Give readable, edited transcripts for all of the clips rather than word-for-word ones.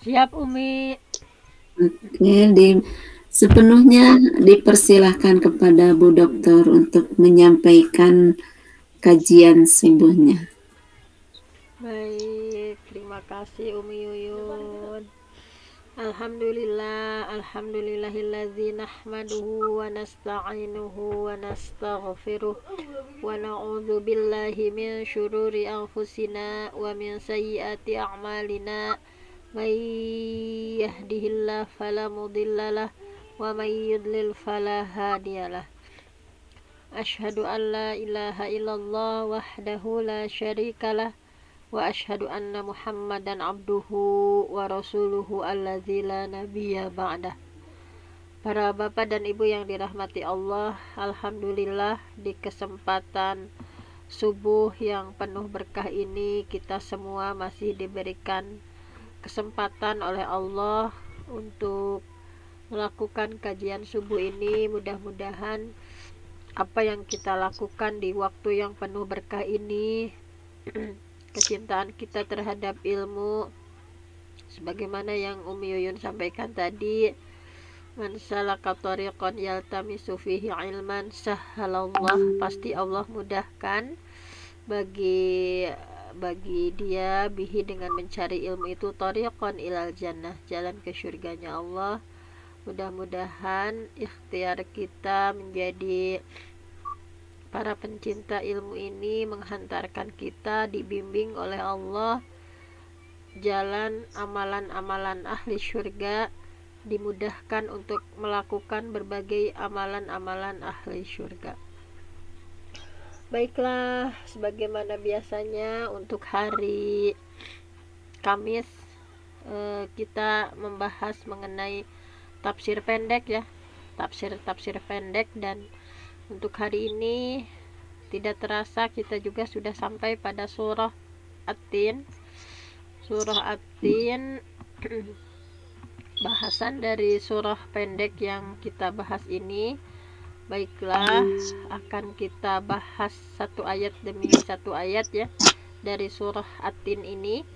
Siap Umi. Oke, sepenuhnya dipersilahkan kepada Bu Dokter untuk menyampaikan kajian subuhnya. Baik, terima kasih Umi Yuyun. Alhamdulillahillazi nahmaduhu wa nasta'inuhu wa nastaghfiruh wa na'udzu billahi min syururi anfusina wa min sayyiati a'malina. May yahdihillahu fala mudhillalah wa may yudlil fala hadiyalah. Asyhadu an la ilaha illallah wahdahu la syarikalah wa asyhadu anna Muhammadan abduhu wa rasuluhu allazi la nabiyya ba'dah. Para bapak dan ibu yang dirahmati Allah, alhamdulillah di kesempatan subuh yang penuh berkah ini kita semua masih diberikan kesempatan oleh Allah untuk melakukan kajian subuh ini. Mudah-mudahan apa yang kita lakukan di waktu yang penuh berkah ini kecintaan kita terhadap ilmu sebagaimana yang Umi Yuyun sampaikan tadi, man salaka tariqan yaltamisu fihi ilman sahhalallah, pasti Allah mudahkan bagi dia bihi dengan mencari ilmu itu tariqan ilal jannah, jalan ke surganya Allah. Mudah-mudahan ikhtiar kita menjadi para pencinta ilmu ini menghantarkan kita dibimbing oleh Allah jalan amalan-amalan ahli syurga, dimudahkan untuk melakukan berbagai amalan-amalan ahli syurga. Baiklah, sebagaimana biasanya untuk hari Kamis kita membahas mengenai tafsir pendek ya, tafsir pendek, dan untuk hari ini tidak terasa kita juga sudah sampai pada surah At-Tin. Surah At-Tin bahasan dari surah pendek yang kita bahas ini. Baiklah, akan kita bahas satu ayat demi satu ayat ya dari surah At-Tin ini.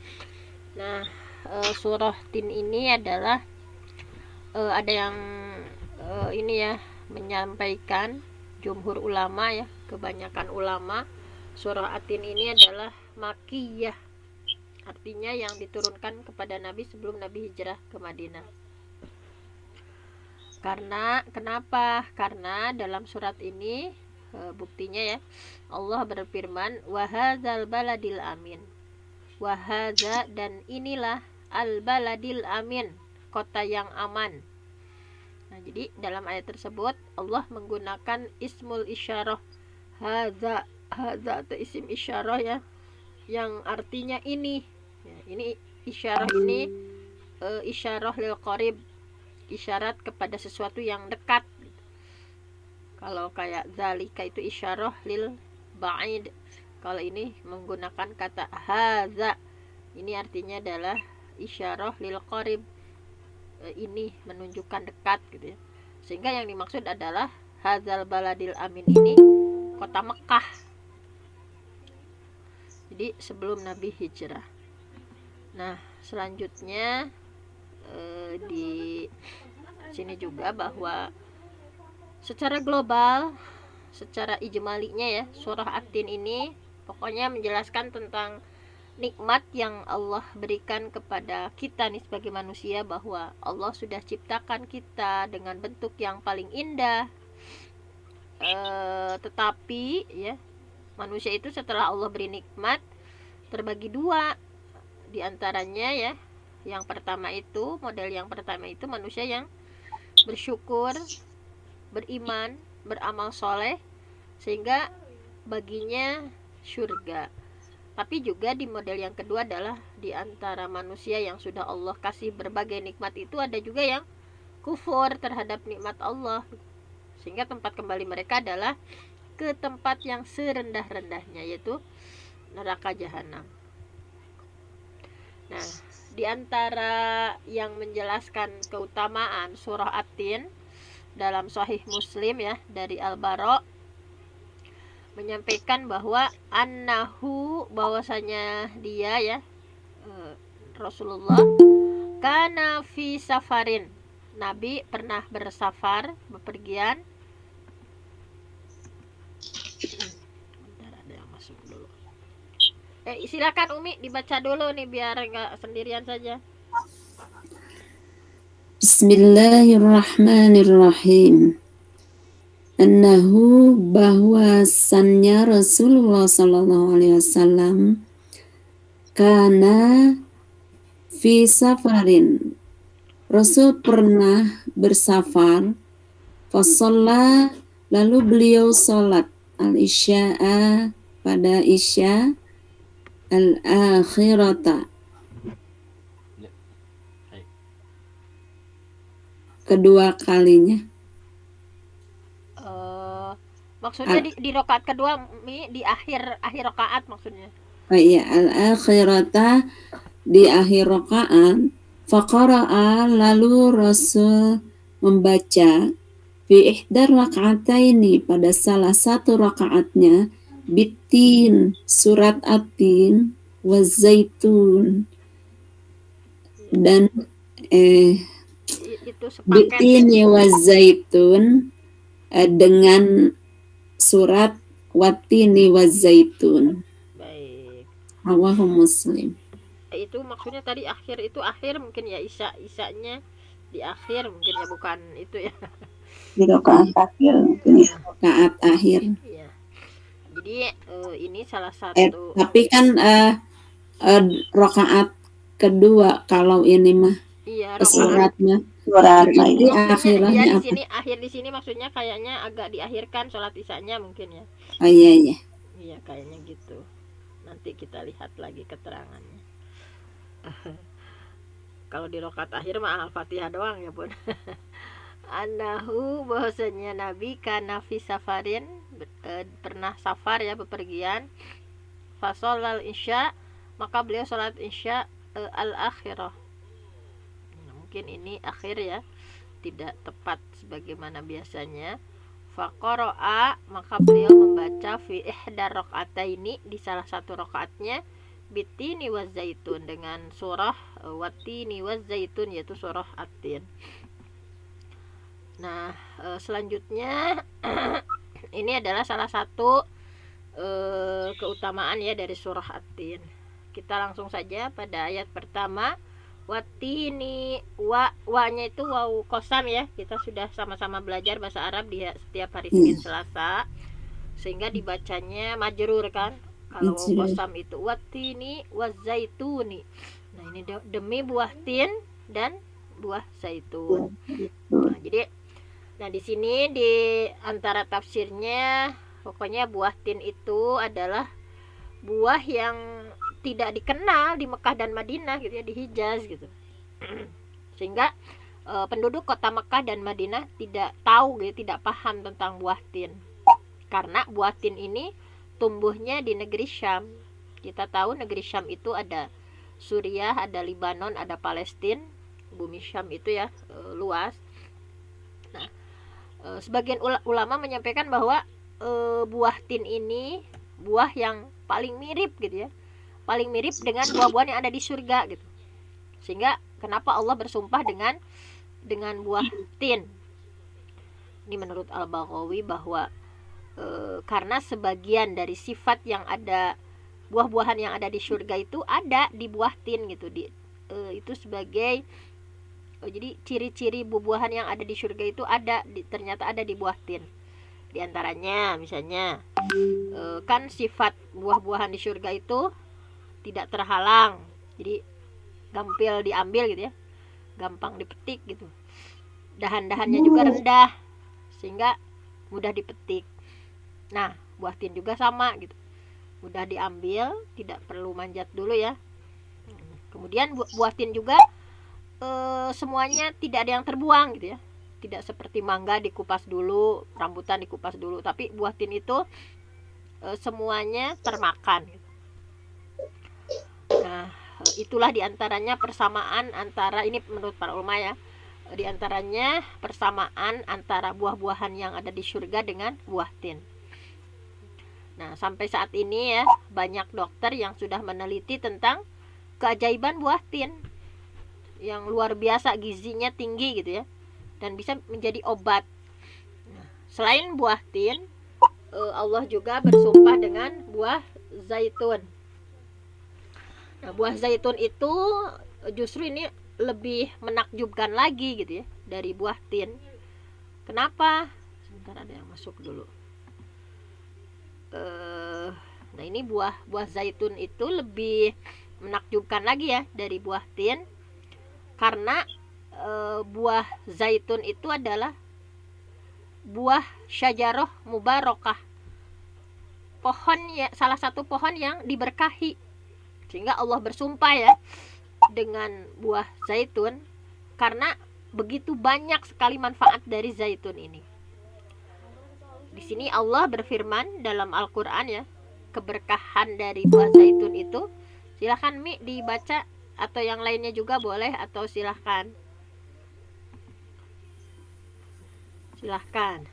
Nah, surah Tin ini adalah ada yang ini ya menyampaikan jumhur ulama ya, kebanyakan ulama, surah At-Tin ini adalah makiyah, artinya yang diturunkan kepada Nabi sebelum Nabi hijrah ke Madinah. Kenapa? Karena dalam surat ini buktinya ya, Allah berfirman wahadzal baladil amin. Wahadza, dan inilah al baladil amin, kota yang aman. Nah, jadi dalam ayat tersebut Allah menggunakan ismul isyarah hadza. Hadza atau isim isyarah ya, yang artinya ini ya, ini isyarah ini isyarah lil qarib, isyarat kepada sesuatu yang dekat. Kalau kayak zalika itu isyarah lil ba'id. Kalau ini menggunakan kata hadza, ini artinya adalah isyarah lil qarib, ini menunjukkan dekat gitu ya. Sehingga yang dimaksud adalah hadzal baladil amin, ini kota Mekah. Jadi sebelum Nabi hijrah. Nah, selanjutnya di sini juga bahwa secara global, secara ijmalinya ya, surah At-Tin ini pokoknya menjelaskan tentang nikmat yang Allah berikan kepada kita nih sebagai manusia, bahwa Allah sudah ciptakan kita dengan bentuk yang paling indah. Tetapi ya, manusia itu setelah Allah beri nikmat terbagi dua. Di antaranya ya, yang pertama itu, model yang pertama itu manusia yang bersyukur, beriman, beramal soleh sehingga baginya surga. Tapi juga di model yang kedua adalah di antara manusia yang sudah Allah kasih berbagai nikmat itu ada juga yang kufur terhadap nikmat Allah, sehingga tempat kembali mereka adalah ke tempat yang serendah-rendahnya, yaitu neraka jahanam. Nah, di antara yang menjelaskan keutamaan surah At-Tin dalam Sahih Muslim ya, dari Al-Bara menyampaikan bahwa annahu, bahwasanya dia ya, Rasulullah Kana fi safarin. Nabi pernah bersafar, bepergian. Bentar, ada yang masuk dulu. Silakan Umi dibaca dulu nih biar nggak sendirian saja. Bismillahirrahmanirrahim. Annahu bahwasannya Rasulullah sallallahu alaihi wasallam kana fi safarin. Rasul pernah bersafar, fasalla, lalu beliau salat al-isya'a pada isya, al-akhirata kedua kalinya. Maksudnya di rakaat kedua, Mi, di akhir rakaat maksudnya. Oh iya, al-akhirata di akhir rakaat. Faqara'a, lalu Rasul membaca fi ihdar raka'ataini, pada salah satu rakaatnya, bitin, surat At-Tin, wazaitun, dan itu sepaket. bitin wazaitun, dengan surat watini wazaitun. Baik. Rawahu Muslim. Itu maksudnya tadi akhir itu akhir mungkin ya, isanya di akhir mungkin ya, bukan itu ya. Di rakaat akhir mungkin ya. Rakaat akhir. Iya. Jadi ini salah satu. Tapi kan rakaat kedua kalau ini mah. Iya, suratnya. Jadi akhirnya akhir di sini maksudnya kayaknya agak diakhirkan sholat isanya mungkin ya. Oh iya. Iya kayaknya gitu. Nanti kita lihat lagi keterangannya. Kalau di rakaat akhir mah Al-Fatihah doang ya Bun. Anahu, bahwasanya Nabi kana fi safarin, pernah safar ya, bepergian. Fasholal isya, maka beliau salat isya al-akhirah. Nah, mungkin ini akhir ya, tidak tepat sebagaimana biasanya. Faqara'a, maka beliau membaca fi ihdar raka'ataini, di salah satu rakaatnya, bitini wazaitun, dengan surah watini wazaitun, yaitu surah At-Tin. Nah, selanjutnya ini adalah salah satu keutamaan ya dari surah At-Tin. Kita langsung saja pada ayat pertama. Watini, wa-nya itu waw qasam ya. Kita sudah sama-sama belajar bahasa Arab di setiap hari Senin Selasa, sehingga dibacanya majrur kan. Kalau waw qasam itu watini wazaituni. Nah, ini demi buah tin dan buah zaitun. Nah, jadi di sini di antara tafsirnya, pokoknya buah tin itu adalah buah yang tidak dikenal di Mekah dan Madinah gitu ya, di Hijaz gitu. Sehingga penduduk kota Mekah dan Madinah tidak tahu gitu, tidak paham tentang buah tin. Karena buah tin ini tumbuhnya di negeri Syam. Kita tahu negeri Syam itu ada Suriah, ada Libanon, ada Palestina. Bumi Syam itu ya luas. Nah, sebagian ulama menyampaikan bahwa buah tin ini buah yang paling mirip gitu ya, paling mirip dengan buah-buahan yang ada di surga gitu. Sehingga kenapa Allah bersumpah dengan buah tin? Ini menurut Al-Baghawi bahwa karena sebagian dari sifat yang ada, buah-buahan yang ada di surga itu ada di buah tin gitu. Itu sebagai jadi ciri-ciri buah-buahan yang ada di surga itu ternyata ada di buah tin. Di antaranya misalnya kan sifat buah-buahan di surga itu tidak terhalang, jadi gampil diambil gitu ya, gampang dipetik gitu. Dahan-dahannya juga rendah sehingga mudah dipetik. Nah, buah tin juga sama gitu, mudah diambil, tidak perlu manjat dulu ya. Kemudian buah tin juga semuanya tidak ada yang terbuang gitu ya, tidak seperti mangga dikupas dulu, rambutan dikupas dulu, tapi buah tin itu semuanya termakan gitu. Nah, itulah diantaranya persamaan antara, ini menurut para ulama ya, diantaranya persamaan antara buah-buahan yang ada di surga dengan buah tin. Nah, sampai saat ini ya, banyak dokter yang sudah meneliti tentang keajaiban buah tin. yang luar biasa, gizinya tinggi gitu ya, dan bisa menjadi obat. Nah, selain buah tin, Allah juga bersumpah dengan buah zaitun. Nah, buah zaitun itu justru ini lebih menakjubkan lagi gitu ya dari buah tin. Kenapa? Sebentar, ada yang masuk dulu. Nah, ini buah zaitun itu lebih menakjubkan lagi ya dari buah tin, karena buah zaitun itu adalah buah syajaroh mubarokah, pohon ya, salah satu pohon yang diberkahi, sehingga Allah bersumpah ya dengan buah zaitun karena begitu banyak sekali manfaat dari zaitun ini. Di sini Allah berfirman dalam Al-Qur'an ya, keberkahan dari buah zaitun itu. Silahkan Mi dibaca, atau yang lainnya juga boleh, atau silahkan. Silahkan.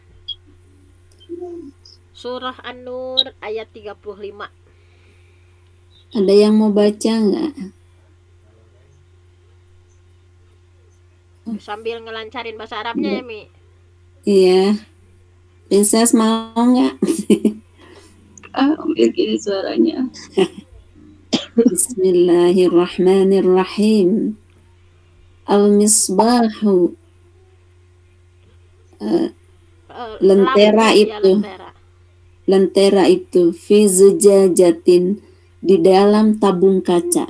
Surah An-Nur ayat 35. Ada yang mau baca nggak? Sambil ngelancarin bahasa Arabnya ya Mi. Iya. Princess mau nggak? Ambil gini suaranya. Bismillahirrahmanirrahim. Al-misbahu. Lentera Lampu, ya, itu. Lentera itu fi zujajatin, di dalam tabung kaca.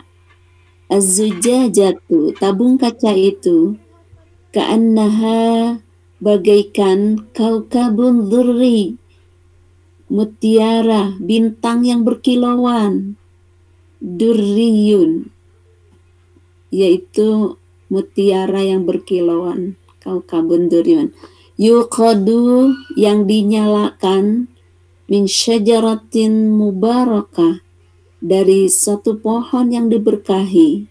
Az-zujajatu, tabung kaca itu, ka'annaha, bagaikan kaukabun dzurri, mutiara, bintang yang berkilauan. Durriyun, yaitu mutiara yang berkilauan. Kaukabun durriyun. Yuqadu, yang dinyalakan, min syajaratin mubarakah, dari satu pohon yang diberkahi.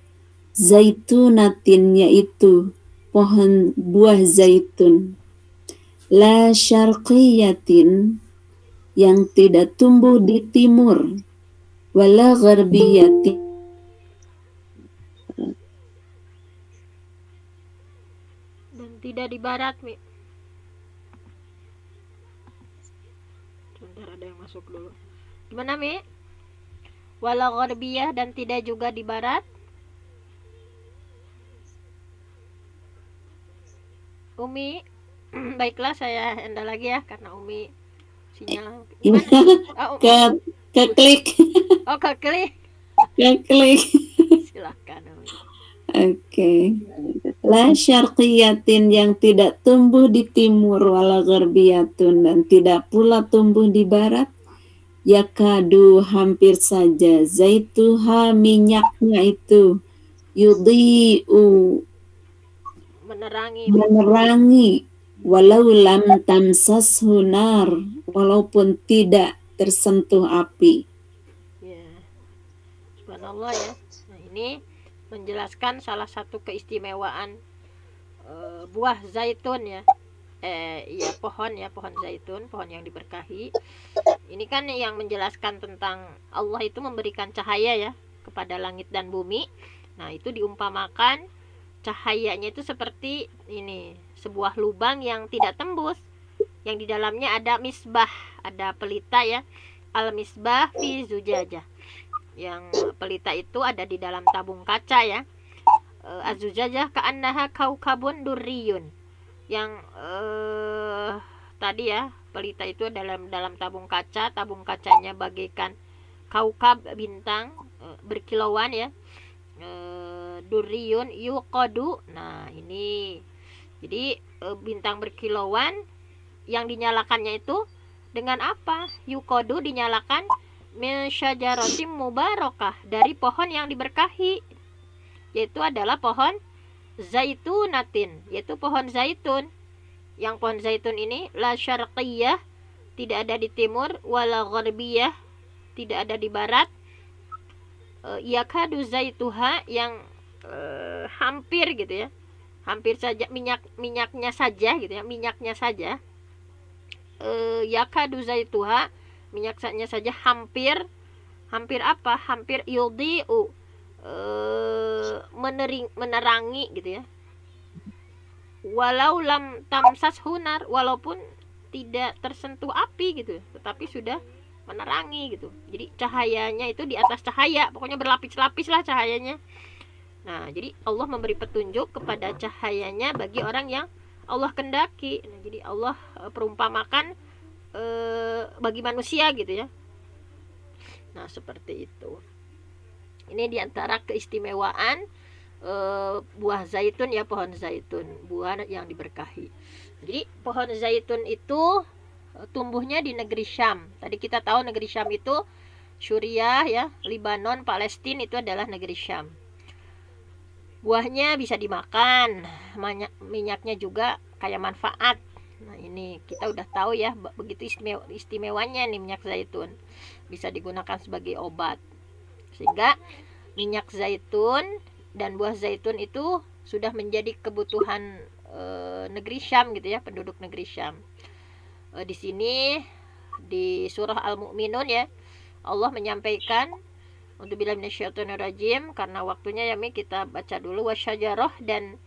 Zaitunatin, yaitu pohon buah zaitun. La syarqiyatin, yang tidak tumbuh di timur. Wala gharbiyatin, dan tidak di barat Mi. Sebentar, ada yang masuk dulu. Gimana Mi? Wala gharbiyah, dan tidak juga di barat. Umi, baiklah, saya enda lagi ya karena Umi sinyal. Gimana? Oh, keklik. oh keklik. Keklik. Silahkan Umi. Oke. La syarqiyatin, yang tidak tumbuh di timur, wala gharbiyatun, dan tidak pula tumbuh di barat. Yakadu, hampir saja, zaituha, minyaknya itu, yudhi'u, menerangi, walau lam tamsashu nar, walaupun tidak tersentuh api. Ya, subhanallah ya. Nah, ini menjelaskan salah satu keistimewaan buah zaitun ya. Iya, pohon ya, pohon zaitun, pohon yang diberkahi. Ini kan yang menjelaskan tentang Allah itu memberikan cahaya ya kepada langit dan bumi. Nah, itu diumpamakan cahayanya itu seperti ini, sebuah lubang yang tidak tembus, yang di dalamnya ada misbah, ada pelita ya. Al-misbah fi zujajah. Yang pelita itu ada di dalam tabung kaca ya. Az-zujajah ka'annaha kaukabun durriyun. Yang tadi ya, pelita itu dalam tabung kaca, tabung kacanya bagaikan kaukab, bintang berkilauan ya. Durriyun yuqadu. Nah, ini jadi bintang berkilauan yang dinyalakannya itu dengan apa? Yuqadu, dinyalakan min syajaratim mubarakah, dari pohon yang diberkahi, yaitu adalah pohon zaitunatin, yaitu pohon zaitun. Yang pohon zaitun ini la syarqiyah, tidak ada di timur, wala gharbiyah, tidak ada di barat. Yakadu zaituha, yang hampir gitu ya, hampir saja minyaknya saja gitu ya, minyaknya saja. Yakadu zaituha, minyaknya saja hampir apa? Hampir yudhi'u, menerangi gitu ya, walau lam tamsas hunar, walaupun tidak tersentuh api gitu, tetapi sudah menerangi gitu. Jadi cahayanya itu di atas cahaya, pokoknya berlapis-lapis lah cahayanya. Nah, jadi Allah memberi petunjuk kepada cahayanya bagi orang yang Allah kendaki. Nah, jadi Allah perumpamakan bagi manusia gitu ya. Nah, seperti itu. Ini diantara keistimewaan buah zaitun ya, pohon zaitun, buah yang diberkahi. Jadi pohon zaitun itu tumbuhnya di negeri Syam. Tadi kita tahu negeri Syam itu Suriah ya, Lebanon, Palestina itu adalah negeri Syam. Buahnya bisa dimakan, minyaknya juga kayak manfaat. Nah, ini kita udah tahu ya, begitu istimewanya nih minyak zaitun. Bisa digunakan sebagai obat. Sehingga minyak zaitun dan buah zaitun itu sudah menjadi kebutuhan negeri Syam gitu ya, penduduk negeri Syam. Di sini di surah Al-Mu'minun ya, Allah menyampaikan Untubillah minasyaitonirrajim, karena waktunya ya kita baca dulu. Wasyajarah, dan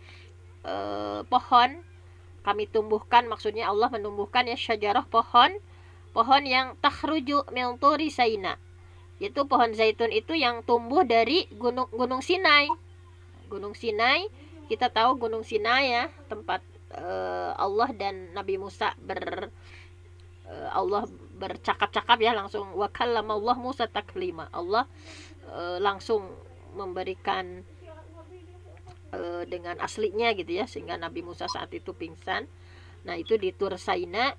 pohon kami tumbuhkan, maksudnya Allah menumbuhkan ya syajarah, pohon yang takhruju min turi Saina, yaitu pohon zaitun itu yang tumbuh dari gunung Sinai. Gunung Sinai, kita tahu gunung Sinai ya, tempat Allah dan Nabi Musa Allah bercakap-cakap ya, langsung wa kallamallahu Musa taklima. Allah langsung memberikan dengan aslinya gitu ya, sehingga Nabi Musa saat itu pingsan. Nah, itu di Tur Saina.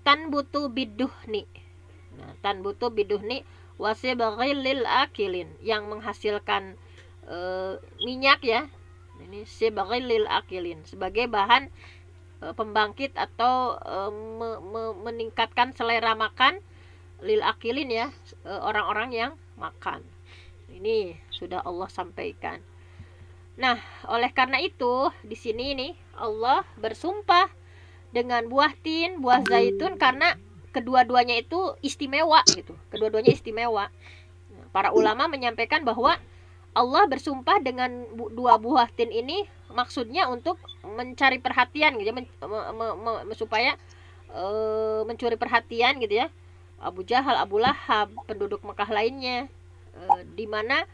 Tanbutu biduhni. Nah, tanbutu biduhni wasibaghil lil akilin, yang menghasilkan minyak ya. Ini sibaghil lil akilin, sebagai bahan pembangkit atau meningkatkan selera makan lil akilin ya, orang-orang yang makan. Ini sudah Allah sampaikan. Nah, oleh karena itu di sini nih Allah bersumpah dengan buah tin, buah zaitun, karena kedua-duanya itu istimewa gitu. Kedua-duanya istimewa. Para ulama menyampaikan bahwa Allah bersumpah dengan dua buah tin ini maksudnya untuk mencari perhatian gitu ya, supaya mencuri perhatian gitu ya, Abu Jahal, Abu Lahab, penduduk Mekah lainnya, di mana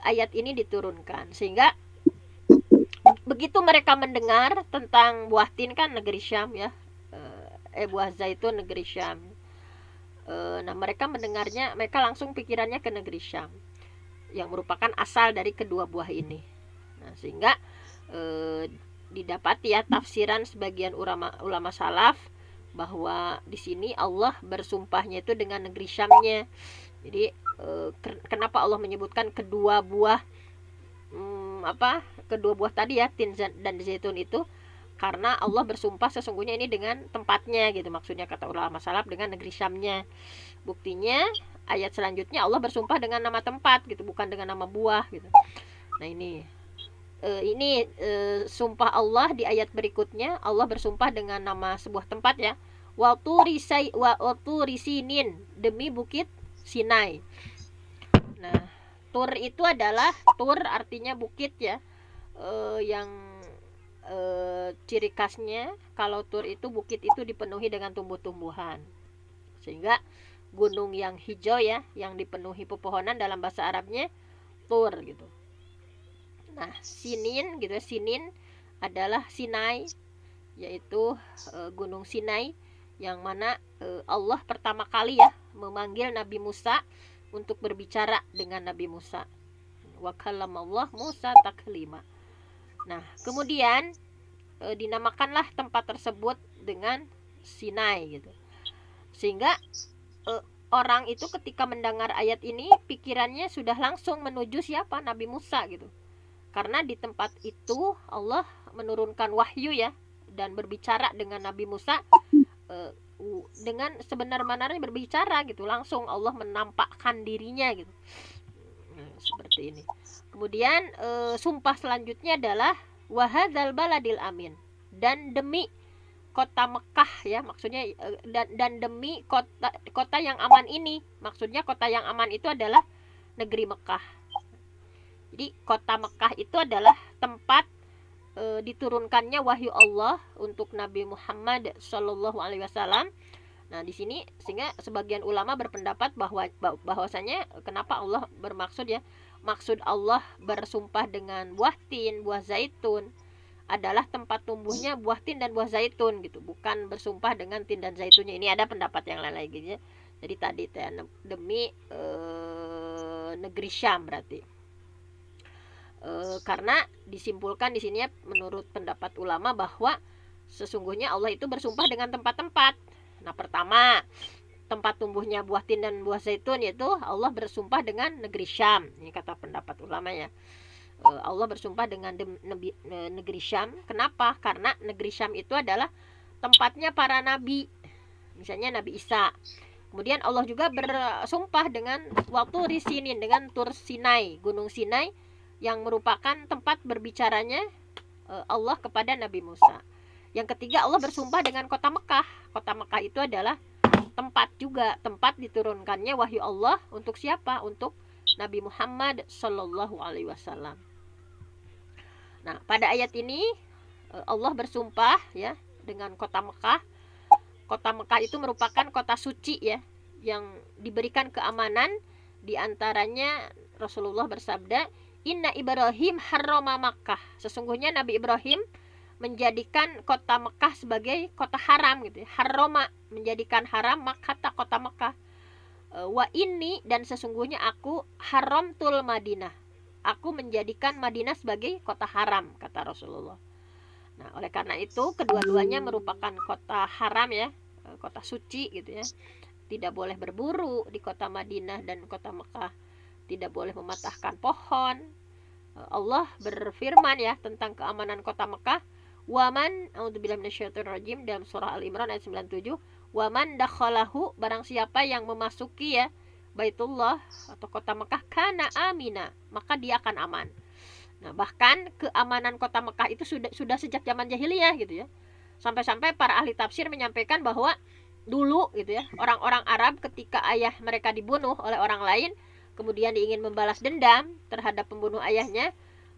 ayat ini diturunkan. Sehingga begitu mereka mendengar tentang buah tin, kan negeri Syam ya, buah zaitun negeri Syam. Nah, mereka mendengarnya, mereka langsung pikirannya ke negeri Syam, yang merupakan asal dari kedua buah ini. Nah, sehingga didapati ya tafsiran sebagian ulama salaf bahwa di sini Allah bersumpahnya itu dengan negeri Syamnya. Jadi kenapa Allah menyebutkan kedua buah kedua buah tadi ya, tin dan zaitun itu, karena Allah bersumpah sesungguhnya ini dengan tempatnya gitu, maksudnya kata ulama salaf dengan negeri Syamnya. Buktinya ayat selanjutnya Allah bersumpah dengan nama tempat gitu, bukan dengan nama buah gitu. Nah, ini sumpah Allah di ayat berikutnya, Allah bersumpah dengan nama sebuah tempat ya, wa turi sinin, demi bukit Sinai. Nah, tur itu adalah, tur artinya bukit ya, yang ciri khasnya kalau tur itu, bukit itu dipenuhi dengan tumbuh-tumbuhan, sehingga gunung yang hijau ya, yang dipenuhi pepohonan, dalam bahasa Arabnya tur gitu. Nah, sinin gitu ya, sinin adalah Sinai, yaitu gunung Sinai, yang mana Allah pertama kali ya memanggil Nabi Musa untuk berbicara dengan Nabi Musa. Wa kallamallahu Musa taklima. Nah, kemudian dinamakanlah tempat tersebut dengan Sinai gitu. Sehingga orang itu ketika mendengar ayat ini, pikirannya sudah langsung menuju siapa? Nabi Musa gitu. Karena di tempat itu Allah menurunkan wahyu ya, dan berbicara dengan Nabi Musa dengan sebenar-benarnya berbicara gitu, langsung Allah menampakkan dirinya gitu. Seperti ini. Kemudian sumpah selanjutnya adalah wahadzal baladil amin, dan demi kota Mekah ya, maksudnya dan demi kota yang aman ini, maksudnya kota yang aman itu adalah negeri Mekah. Jadi kota Mekah itu adalah tempat diturunkannya wahyu Allah untuk Nabi Muhammad Shallallahu Alaihi Wasallam. Nah di sini sehingga sebagian ulama berpendapat bahwasanya kenapa Allah bermaksud ya, maksud Allah bersumpah dengan buah tin, buah zaitun adalah tempat tumbuhnya buah tin dan buah zaitun gitu, bukan bersumpah dengan tin dan zaitunnya. Ini ada pendapat yang lain lagi ya. Jadi tadi demi negeri Syam berarti. Karena disimpulkan di sini ya, menurut pendapat ulama bahwa sesungguhnya Allah itu bersumpah dengan tempat-tempat. Nah, pertama, tempat tumbuhnya buah tin dan buah zaitun yaitu Allah bersumpah dengan negeri Syam. Ini kata pendapat ulama ya. Allah bersumpah dengan negeri Syam. Kenapa? Karena negeri Syam itu adalah tempatnya para nabi. Misalnya Nabi Isa. Kemudian Allah juga bersumpah dengan waktu Sinin, dengan Tur Sinai, Gunung Sinai yang merupakan tempat berbicaranya Allah kepada Nabi Musa. Yang ketiga, Allah bersumpah dengan kota Mekah. Kota Mekah itu adalah tempat juga, tempat diturunkannya wahyu Allah untuk siapa? Untuk Nabi Muhammad Shallallahu Alaihi Wasallam. Nah, pada ayat ini Allah bersumpah ya dengan kota Mekah. Kota Mekah itu merupakan kota suci ya, yang diberikan keamanan. Di antaranya Rasulullah bersabda, Inna Ibrahim harrama Makkah. Sesungguhnya Nabi Ibrahim menjadikan kota Mekah sebagai kota haram gitu ya. Harrama, menjadikan haram Makkah, kota Mekah. Wa inni, dan sesungguhnya aku haramtul Madinah. Aku menjadikan Madinah sebagai kota haram, kata Rasulullah. Nah, oleh karena itu kedua-duanya merupakan kota haram ya, kota suci gitu ya. Tidak boleh berburu di kota Madinah dan kota Mekah. Tidak boleh mematahkan pohon. Allah berfirman ya tentang keamanan kota Mekah. Waman, a'udzubillahi minasyaitonirrajim, dalam surah Al-Imran ayat 97. Waman dakhalahu, barang siapa yang memasuki ya Baitullah atau kota Mekah, kana amina, maka dia akan aman. Nah, bahkan keamanan kota Mekah itu sudah sejak zaman jahiliyah gitu ya. Sampai-sampai para ahli tafsir menyampaikan bahwa dulu gitu ya, orang-orang Arab ketika ayah mereka dibunuh oleh orang lain, kemudian ingin membalas dendam terhadap pembunuh ayahnya,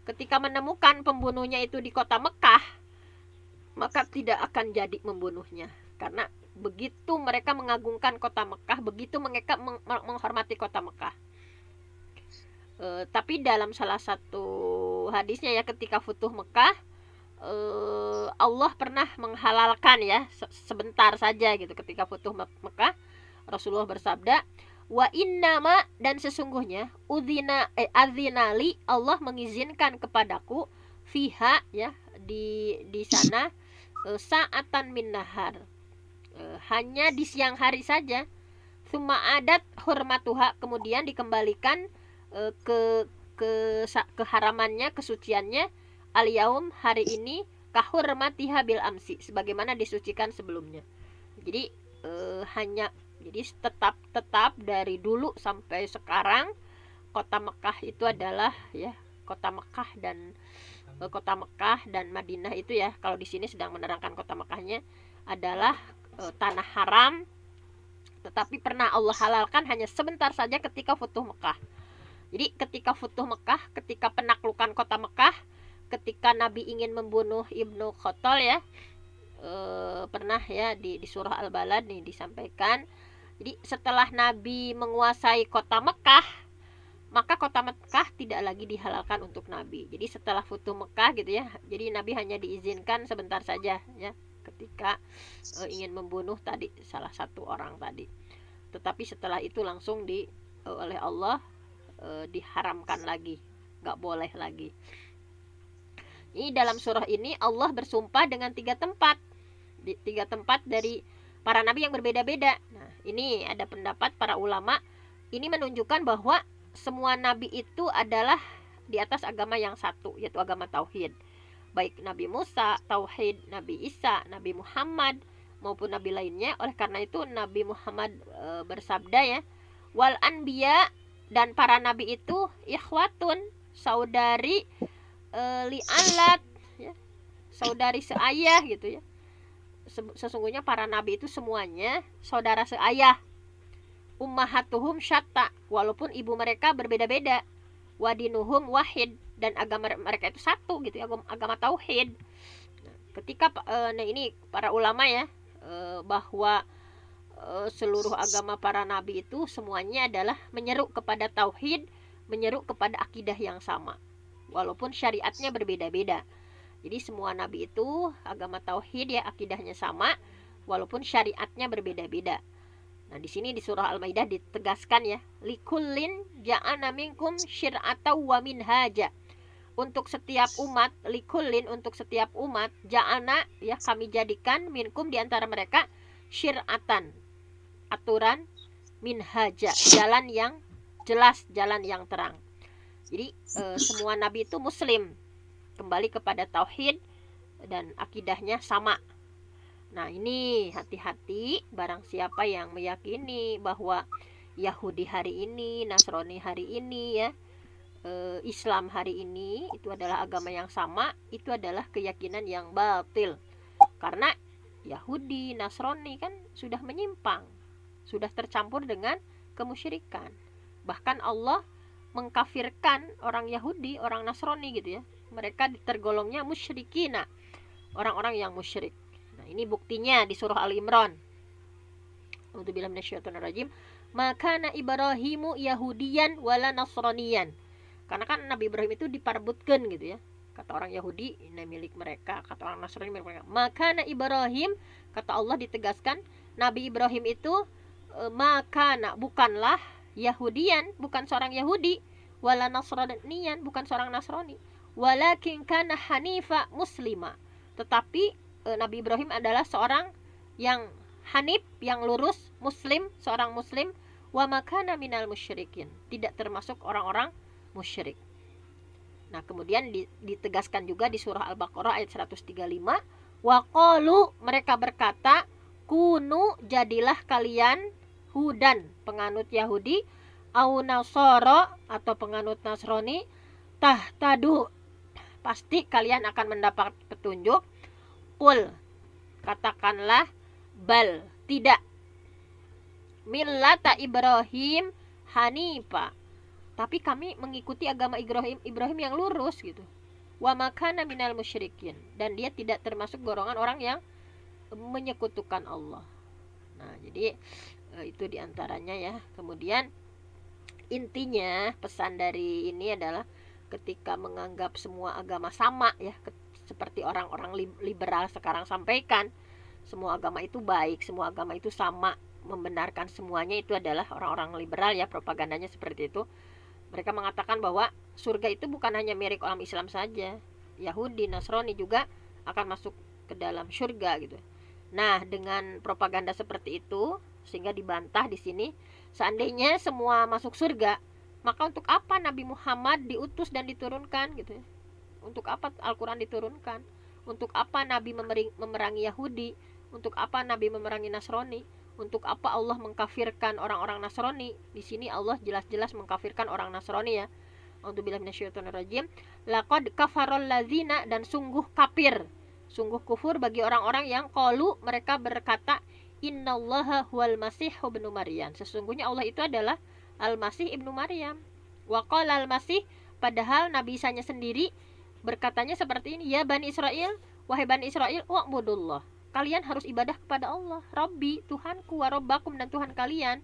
ketika menemukan pembunuhnya itu di kota Mekah, maka tidak akan jadi membunuhnya. Karena begitu mereka mengagungkan kota Mekah, begitu mereka menghormati kota Mekah. Tapi dalam salah satu hadisnya ya, ketika Futuh Mekah, Allah pernah menghalalkan ya sebentar saja gitu. Ketika Futuh Mekah, Rasulullah bersabda, wa innama, dan sesungguhnya azinali, Allah mengizinkan kepadaku fiha ya di sana saatan min nahar, hanya di siang hari saja. Summa adat hurmatuha, kemudian dikembalikan ke keharamannya, kesuciannya, al-yaum, hari ini, kahurmatiha bil amsi, sebagaimana disucikan sebelumnya. Jadi jadi tetap dari dulu sampai sekarang kota Mekah itu adalah ya, kota Mekah dan Madinah itu ya, kalau di sini sedang menerangkan kota Mekahnya adalah tanah haram, tetapi pernah Allah halalkan hanya sebentar saja ketika Futuh Mekah. Jadi ketika Futuh Mekah, ketika penaklukan kota Mekah, ketika Nabi ingin membunuh Ibnu Khotol ya, pernah ya di surah Al-Balad nih disampaikan. Jadi setelah Nabi menguasai kota Mekah, maka kota Mekah tidak lagi dihalalkan untuk Nabi. Jadi setelah Futuh Mekah gitu ya, jadi Nabi hanya diizinkan sebentar saja ya, ketika ingin membunuh tadi salah satu orang tadi. Tetapi setelah itu langsung oleh Allah diharamkan lagi, nggak boleh lagi. Ini dalam surah ini Allah bersumpah dengan tiga tempat dari para nabi yang berbeda-beda. Nah, ini ada pendapat para ulama, ini menunjukkan bahwa semua nabi itu adalah di atas agama yang satu, yaitu agama tauhid. Baik Nabi Musa tauhid, Nabi Isa, Nabi Muhammad maupun nabi lainnya. Oleh karena itu Nabi Muhammad bersabda ya, wal anbiya, dan para nabi itu ikhwatun, saudari li'alat ya, saudari seayah gitu ya. Sesungguhnya para nabi itu semuanya saudara seayah. Ummahatuhum syatta, walaupun ibu mereka berbeda-beda. wadinuhum wahid, dan agama mereka itu satu gitu, agama tauhid. Ketika nah ini para ulama ya, bahwa seluruh agama para nabi itu semuanya adalah menyeru kepada tauhid, menyeru kepada akidah yang sama, walaupun syariatnya berbeda-beda. Jadi semua nabi itu agama tauhid ya, akidahnya sama, walaupun syariatnya berbeda-beda. Nah, di sini di surah Al-Maidah ditegaskan ya, likullin ja'ana minkum syir'atan wa minhaja. Untuk setiap umat, likullin untuk setiap umat, ja'ana ya kami jadikan, minkum di antara mereka, syir'atan aturan, minhaja jalan yang jelas, jalan yang terang. Jadi semua nabi itu muslim, kembali kepada tauhid dan akidahnya sama. Nah ini hati-hati barang siapa yang meyakini bahwa Yahudi hari ini, Nasrani hari ini ya, Islam hari ini itu adalah agama yang sama, itu adalah keyakinan yang batil. Karena Yahudi, Nasrani kan sudah menyimpang, sudah tercampur dengan kemusyrikan. Bahkan Allah mengkafirkan orang Yahudi, orang Nasrani gitu ya. Mereka tergolongnya musyrikina, orang-orang yang musyrik. Nah, ini buktinya di surah Al-Imran. A'udzubillahi minasyaitonirrajim. Makana Ibrahimu Yahudiyan wala Nasraniyan. Karena kan Nabi Ibrahim itu diperebutkan gitu ya. Kata orang Yahudi, ini milik mereka. Kata orang Nasrani, milik mereka. Makana Ibrahim, kata Allah ditegaskan, Nabi Ibrahim itu makana, bukanlah Yahudian, bukan seorang Yahudi, wala Nasraniyan, bukan seorang Nasrani, walakin kana hanifa muslima. Tetapi Nabi Ibrahim adalah seorang yang hanif, yang lurus, muslim, seorang muslim, wa makana minal musyrikin, tidak termasuk orang-orang musyrik. Nah, kemudian ditegaskan juga di surah Al-Baqarah ayat 135, wa qalu, mereka berkata, kunu, jadilah kalian hudan, penganut Yahudi, au nasara, atau penganut Nasrani, tahtadu, pasti kalian akan mendapat petunjuk. Qul, katakanlah, bal, tidak, millata Ibrahim hanifa, tapi kami mengikuti agama Ibrahim yang lurus gitu. Wa makana minal musyrikin, dan dia tidak termasuk golongan orang yang menyekutukan Allah. Nah, jadi itu diantaranya ya. Kemudian intinya pesan dari ini adalah ketika menganggap semua agama sama ya, seperti orang-orang liberal sekarang sampaikan, semua agama itu baik, semua agama itu sama, membenarkan semuanya, itu adalah orang-orang liberal ya, propagandanya seperti itu. Mereka mengatakan bahwa surga itu bukan hanya milik orang Islam saja, Yahudi, Nasrani juga akan masuk ke dalam surga gitu. Nah, dengan propaganda seperti itu sehingga dibantah di sini, seandainya semua masuk surga, maka untuk apa Nabi Muhammad diutus dan diturunkan gitu ya? Untuk apa Al-Quran diturunkan? Untuk apa Nabi memerangi Yahudi? Untuk apa Nabi memerangi Nasrani? Untuk apa Allah mengkafirkan orang-orang Nasrani? Di sini Allah jelas-jelas mengkafirkan orang Nasrani ya. A'udzubillahi minasyaitonirrajim. Laqad kafarol lazina, dan sungguh kafir, sungguh kufur bagi orang-orang yang qalu, mereka berkata, innallaha huwal masih ibnu Maryam, sesungguhnya Allah itu adalah Al-Masih ibnu Maryam. Wa qala Al-Masih, padahal Nabi Isa-nya sendiri berkatanya seperti ini, ya Bani Israel, wahai Bani Israel, wa'budullah, kalian harus ibadah kepada Allah, Rabbi, Tuhanku, wa rabbakum, dan Tuhan kalian,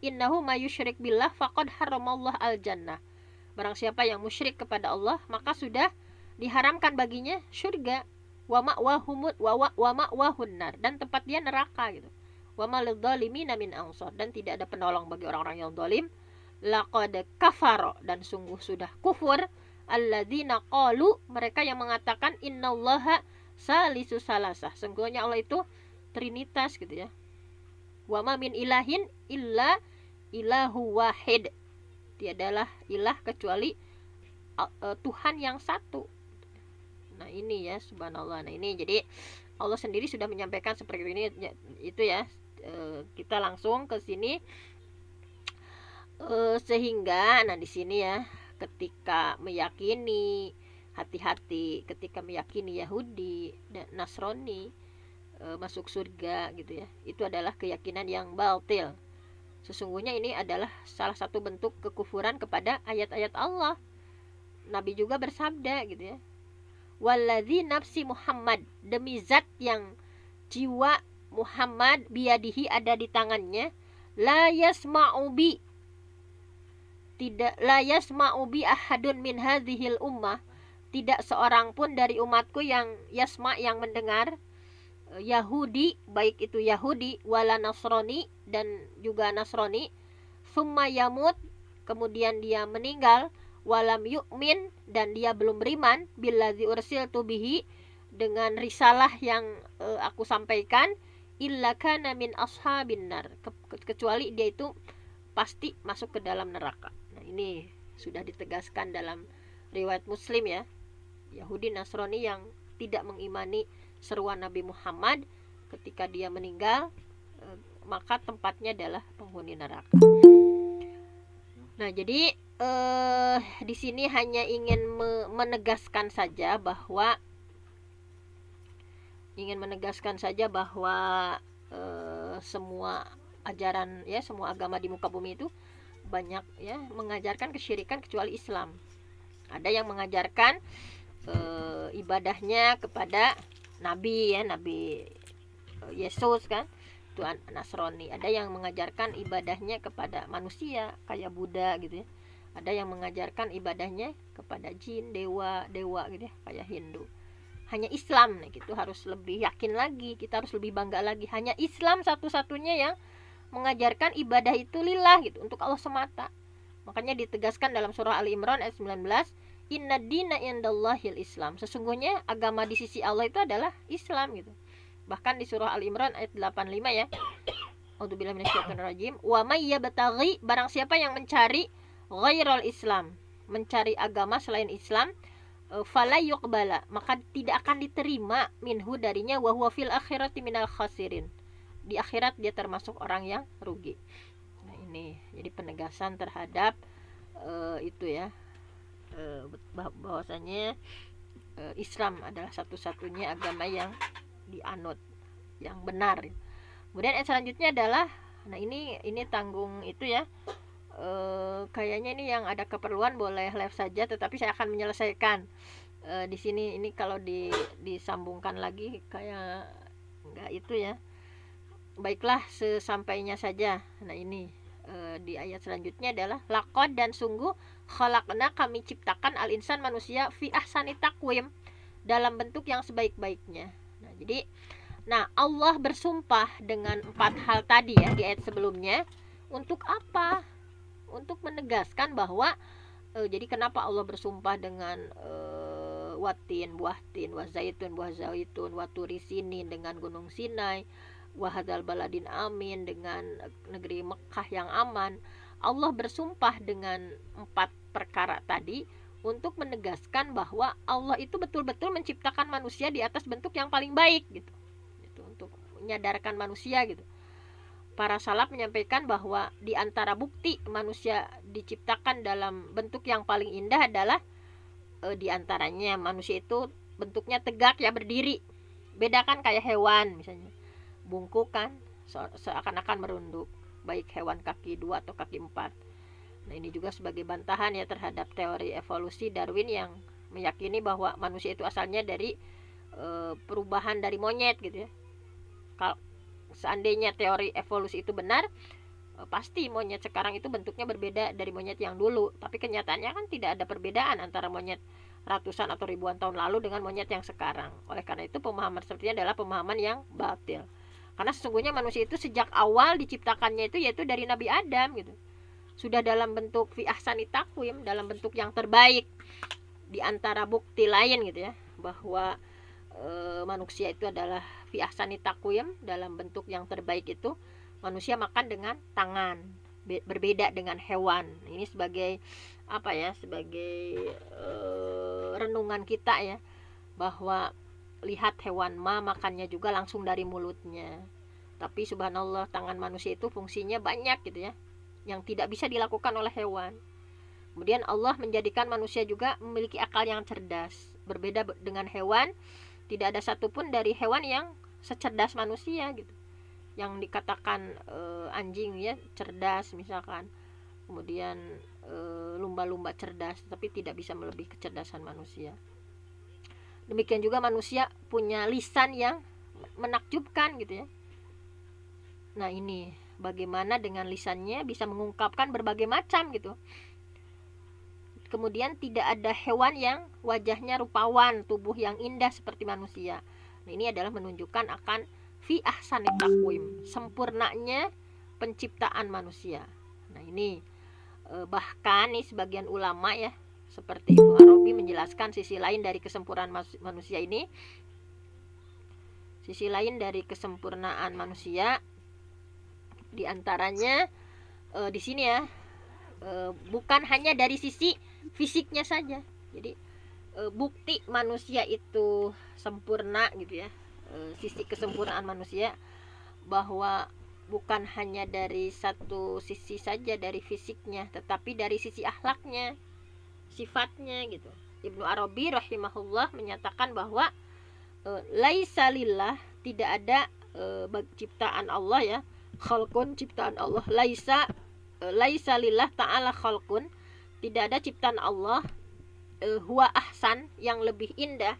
innahu mayusyrik billah faqad haramallah al-jannah, barang siapa yang musyrik kepada Allah, maka sudah diharamkan baginya surga, wa ma'wahun nar, dan tempat dia neraka gitu. Wa ma lidzalimina min ansar, dan tidak ada penolong bagi orang-orang yang zalim. Laqad kafara, dan sungguh sudah kufur, alladzina qalu, mereka yang mengatakan, innallaha salisu salasah, sungguhnya Allah itu trinitas gitu ya. Wa ma min ilahin illa ilahu wahid, tiadalah ilah kecuali Tuhan yang satu. Nah ini ya, subhanallah. Nah ini jadi Allah sendiri sudah menyampaikan seperti ini itu ya. Kita langsung ke sini, sehingga nah di sini ya, ketika meyakini, hati-hati ketika meyakini Yahudi dan Nasrani masuk surga gitu ya, itu adalah keyakinan yang batil. Sesungguhnya ini adalah salah satu bentuk kekufuran kepada ayat-ayat Allah. Nabi juga bersabda gitu ya, waladzi nafsi Muhammad, demi zat yang jiwa Muhammad biyadihi ada di tangannya, la yasma'u bi, tidak, la yasma'u bi ahadun min hadhil ummah, tidak seorang pun dari umatku yang yasma, yang mendengar, Yahudi, baik itu Yahudi wala Nasrani, dan juga Nasrani, summa yamut, kemudian dia meninggal, walam yu'min, dan dia belum beriman, billadzi ursiltu bihi, dengan risalah yang aku sampaikan, illa kana min ashabin nar, kecuali dia itu pasti masuk ke dalam neraka. Nah, ini sudah ditegaskan dalam riwayat Muslim ya. Yahudi Nasrani yang tidak mengimani seruan Nabi Muhammad, ketika dia meninggal, maka tempatnya adalah penghuni neraka. Nah, jadi di sini hanya ingin menegaskan saja bahwa semua ajaran ya, semua agama di muka bumi itu banyak ya mengajarkan kesyirikan kecuali Islam. Ada yang mengajarkan ibadahnya kepada Nabi ya, Nabi Yesus kan, itu Nasrani. Ada yang mengajarkan ibadahnya kepada manusia kayak Buddha gitu ya. Ada yang mengajarkan ibadahnya kepada jin, dewa gitu ya, kayak Hindu. Hanya Islam, nah gitu, harus lebih yakin lagi, kita harus lebih bangga lagi. Hanya Islam satu-satunya yang mengajarkan ibadah itu lillah gitu, untuk Allah semata. Makanya ditegaskan dalam surah Ali Imran ayat 19, inna dina indallahil Islam, sesungguhnya agama di sisi Allah itu adalah Islam gitu. Bahkan di surah Al Imran ayat 85 ya, a'udzubillahi minasyaitonirrajim, wa may yabtaghi, barang siapa yang mencari ghairal Islam, mencari agama selain Islam, fala yuqbala, maka tidak akan diterima, minhu darinya, wa huwa fil akhirati minal khasirin, di akhirat dia termasuk orang yang rugi. Nah, ini jadi penegasan terhadap itu ya, bahwasanya Islam adalah satu-satunya agama yang dianut, yang benar. Kemudian ayat selanjutnya adalah, nah ini tanggung itu ya, kayaknya ini yang ada keperluan boleh live saja, tetapi saya akan menyelesaikan di sini. Ini kalau disambungkan lagi kayak enggak itu ya. Baiklah, sesampainya saja. Nah ini di ayat selanjutnya adalah laqad, dan sungguh, khalaqna, kami ciptakan, al insan, manusia, fi ahsani taqwim, dalam bentuk yang sebaik-baiknya. Nah, jadi Allah bersumpah dengan 4 hal tadi ya di ayat sebelumnya. Untuk apa? Untuk menegaskan bahwa jadi kenapa Allah bersumpah dengan watin, buah tin, wazaitun, buah zaitun, waturi sinin, dengan gunung Sinai, wahadzal baladin amin, dengan negeri Mekah yang aman. Allah bersumpah dengan 4 perkara tadi untuk menegaskan bahwa Allah itu betul-betul menciptakan manusia di atas bentuk yang paling baik gitu, untuk menyadarkan manusia gitu. Para salaf menyampaikan bahwa di antara bukti manusia diciptakan dalam bentuk yang paling indah adalah di antaranya manusia itu bentuknya tegak ya, berdiri. Beda kan kayak hewan misalnya, bungkuk kan, seakan-akan merunduk, baik hewan kaki 2 atau kaki 4. Nah, ini juga sebagai bantahan ya terhadap teori evolusi Darwin yang meyakini bahwa manusia itu asalnya dari perubahan dari monyet gitu ya. Kalau seandainya teori evolusi itu benar, pasti monyet sekarang itu bentuknya berbeda dari monyet yang dulu. Tapi kenyataannya kan tidak ada perbedaan antara monyet ratusan atau ribuan tahun lalu dengan monyet yang sekarang. Oleh karena itu pemahaman sepertinya adalah pemahaman yang batil. Karena sesungguhnya manusia itu sejak awal diciptakannya itu yaitu dari Nabi Adam gitu. Sudah dalam bentuk fi ahsani taqwim, dalam bentuk yang terbaik. Di antara bukti lain gitu ya, bahwa manusia itu adalah fi ahsani taqwim, dalam bentuk yang terbaik itu, manusia makan dengan tangan, berbeda dengan hewan. Ini sebagai apa ya, sebagai renungan kita ya, bahwa lihat hewan makannya juga langsung dari mulutnya. Tapi subhanallah, tangan manusia itu fungsinya banyak gitu ya, yang tidak bisa dilakukan oleh hewan. Kemudian Allah menjadikan manusia juga memiliki akal yang cerdas. Berbeda dengan hewan, tidak ada satupun dari hewan yang secerdas manusia gitu. Yang dikatakan anjing ya cerdas misalkan, kemudian lumba-lumba cerdas, tapi tidak bisa melebihi kecerdasan manusia. Demikian juga manusia punya lisan yang menakjubkan gitu ya. Nah ini bagaimana dengan lisannya bisa mengungkapkan berbagai macam gitu. Kemudian tidak ada hewan yang wajahnya rupawan, tubuh yang indah seperti manusia. Nah, ini adalah menunjukkan akan fi ahsanit taqwim, sempurnanya penciptaan manusia. Nah, ini bahkan nih sebagian ulama ya, seperti Ibnu Arabi menjelaskan sisi lain dari kesempurnaan manusia ini. Sisi lain dari kesempurnaan manusia diantaranya di sini ya, bukan hanya dari sisi fisiknya saja. Jadi bukti manusia itu sempurna gitu ya, sisi kesempurnaan manusia bahwa bukan hanya dari satu sisi saja dari fisiknya, tetapi dari sisi akhlaknya, sifatnya gitu. Ibnu Arabi rahimahullah menyatakan bahwa laisa lillah, tidak ada ciptaan Allah ya, khalqun ciptaan Allah, laisa lillah ta'ala khalqun, tidak ada ciptaan Allah huwa ahsan yang lebih indah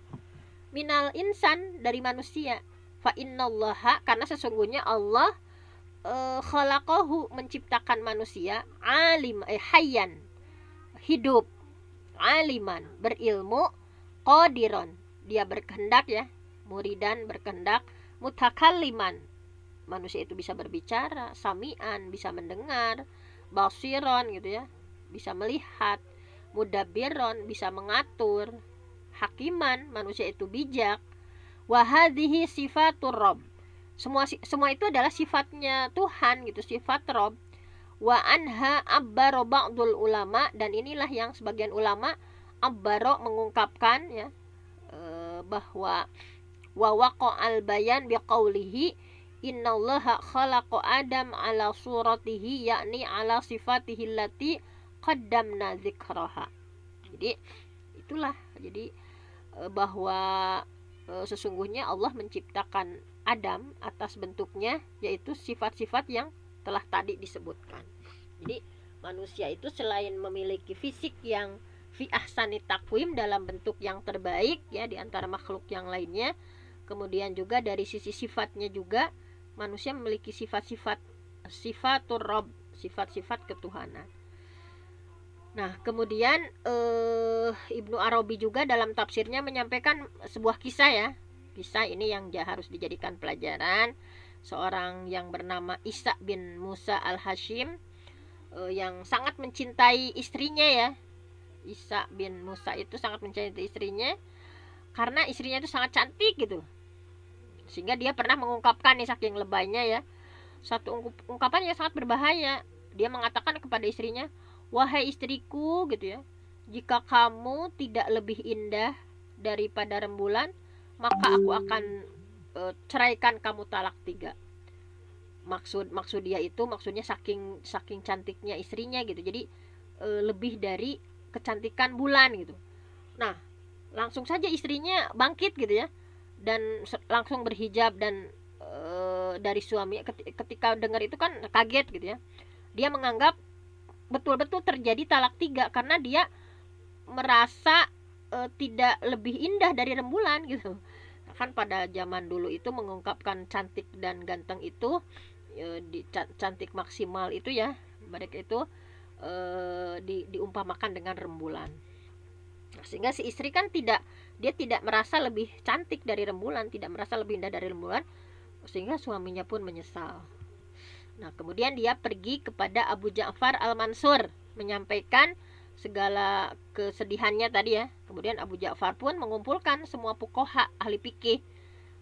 minal insan dari manusia. Fa innallaha, karena sesungguhnya Allah khalaqahu menciptakan manusia, alim hayyan hidup, aliman berilmu, qadiron dia berkehendak ya, muridan berkehendak, mutakalliman manusia itu bisa berbicara, samian bisa mendengar, basiron gitu ya bisa melihat, mudabbiron bisa mengatur, hakiman manusia itu bijak, wahadhihi sifatur rabb, semua itu adalah sifatnya Tuhan gitu, sifat Rabb. Wa anha abbaro ba'dul ulama, dan inilah yang sebagian ulama abbaro mengungkapkan ya, bahwa wa waqa'al bayan biqaulihi innallaha khalaqa adam ala suratihi, yakni ala sifatihi allati qaddamna dzikraha. Jadi itulah, jadi bahwa sesungguhnya Allah menciptakan Adam atas bentuknya, yaitu sifat-sifat yang telah tadi disebutkan. Jadi manusia itu selain memiliki fisik yang fi ahsani taqwim, dalam bentuk yang terbaik ya di antara makhluk yang lainnya, kemudian juga dari sisi sifatnya juga manusia memiliki sifat-sifat sifatur rabb, sifat-sifat ketuhanan. Nah, kemudian Ibnu Arabi juga dalam tafsirnya menyampaikan sebuah kisah ya. Kisah ini yang harus dijadikan pelajaran. Seorang yang bernama Isa bin Musa al-Hashim yang sangat mencintai istrinya ya. Isa bin Musa itu sangat mencintai istrinya karena istrinya itu sangat cantik gitu. Sehingga dia pernah mengungkapkan nih, saking lebaynya ya, satu ungkapan yang sangat berbahaya. Dia mengatakan kepada istrinya, wahai istriku gitu ya, jika kamu tidak lebih indah daripada rembulan, maka aku akan ceraikan kamu talak 3. Maksud dia itu, maksudnya saking cantiknya istrinya gitu. Jadi lebih dari kecantikan bulan gitu. Nah, langsung saja istrinya bangkit gitu ya, dan langsung berhijab, dan dari suami ketika dengar itu kan kaget gitu ya. Dia menganggap betul-betul terjadi talak 3 karena dia merasa tidak lebih indah dari rembulan gitu. Kan pada zaman dulu itu mengungkapkan cantik dan ganteng itu cantik maksimal itu ya, mereka itu diumpamakan dengan rembulan. Sehingga si istri kan dia tidak merasa lebih cantik dari rembulan, tidak merasa lebih indah dari rembulan, sehingga suaminya pun menyesal. Nah, kemudian dia pergi kepada Abu Ja'far al-Mansur menyampaikan segala kesedihannya tadi ya. Kemudian Abu Ja'far pun mengumpulkan semua fuqaha, ahli fikih,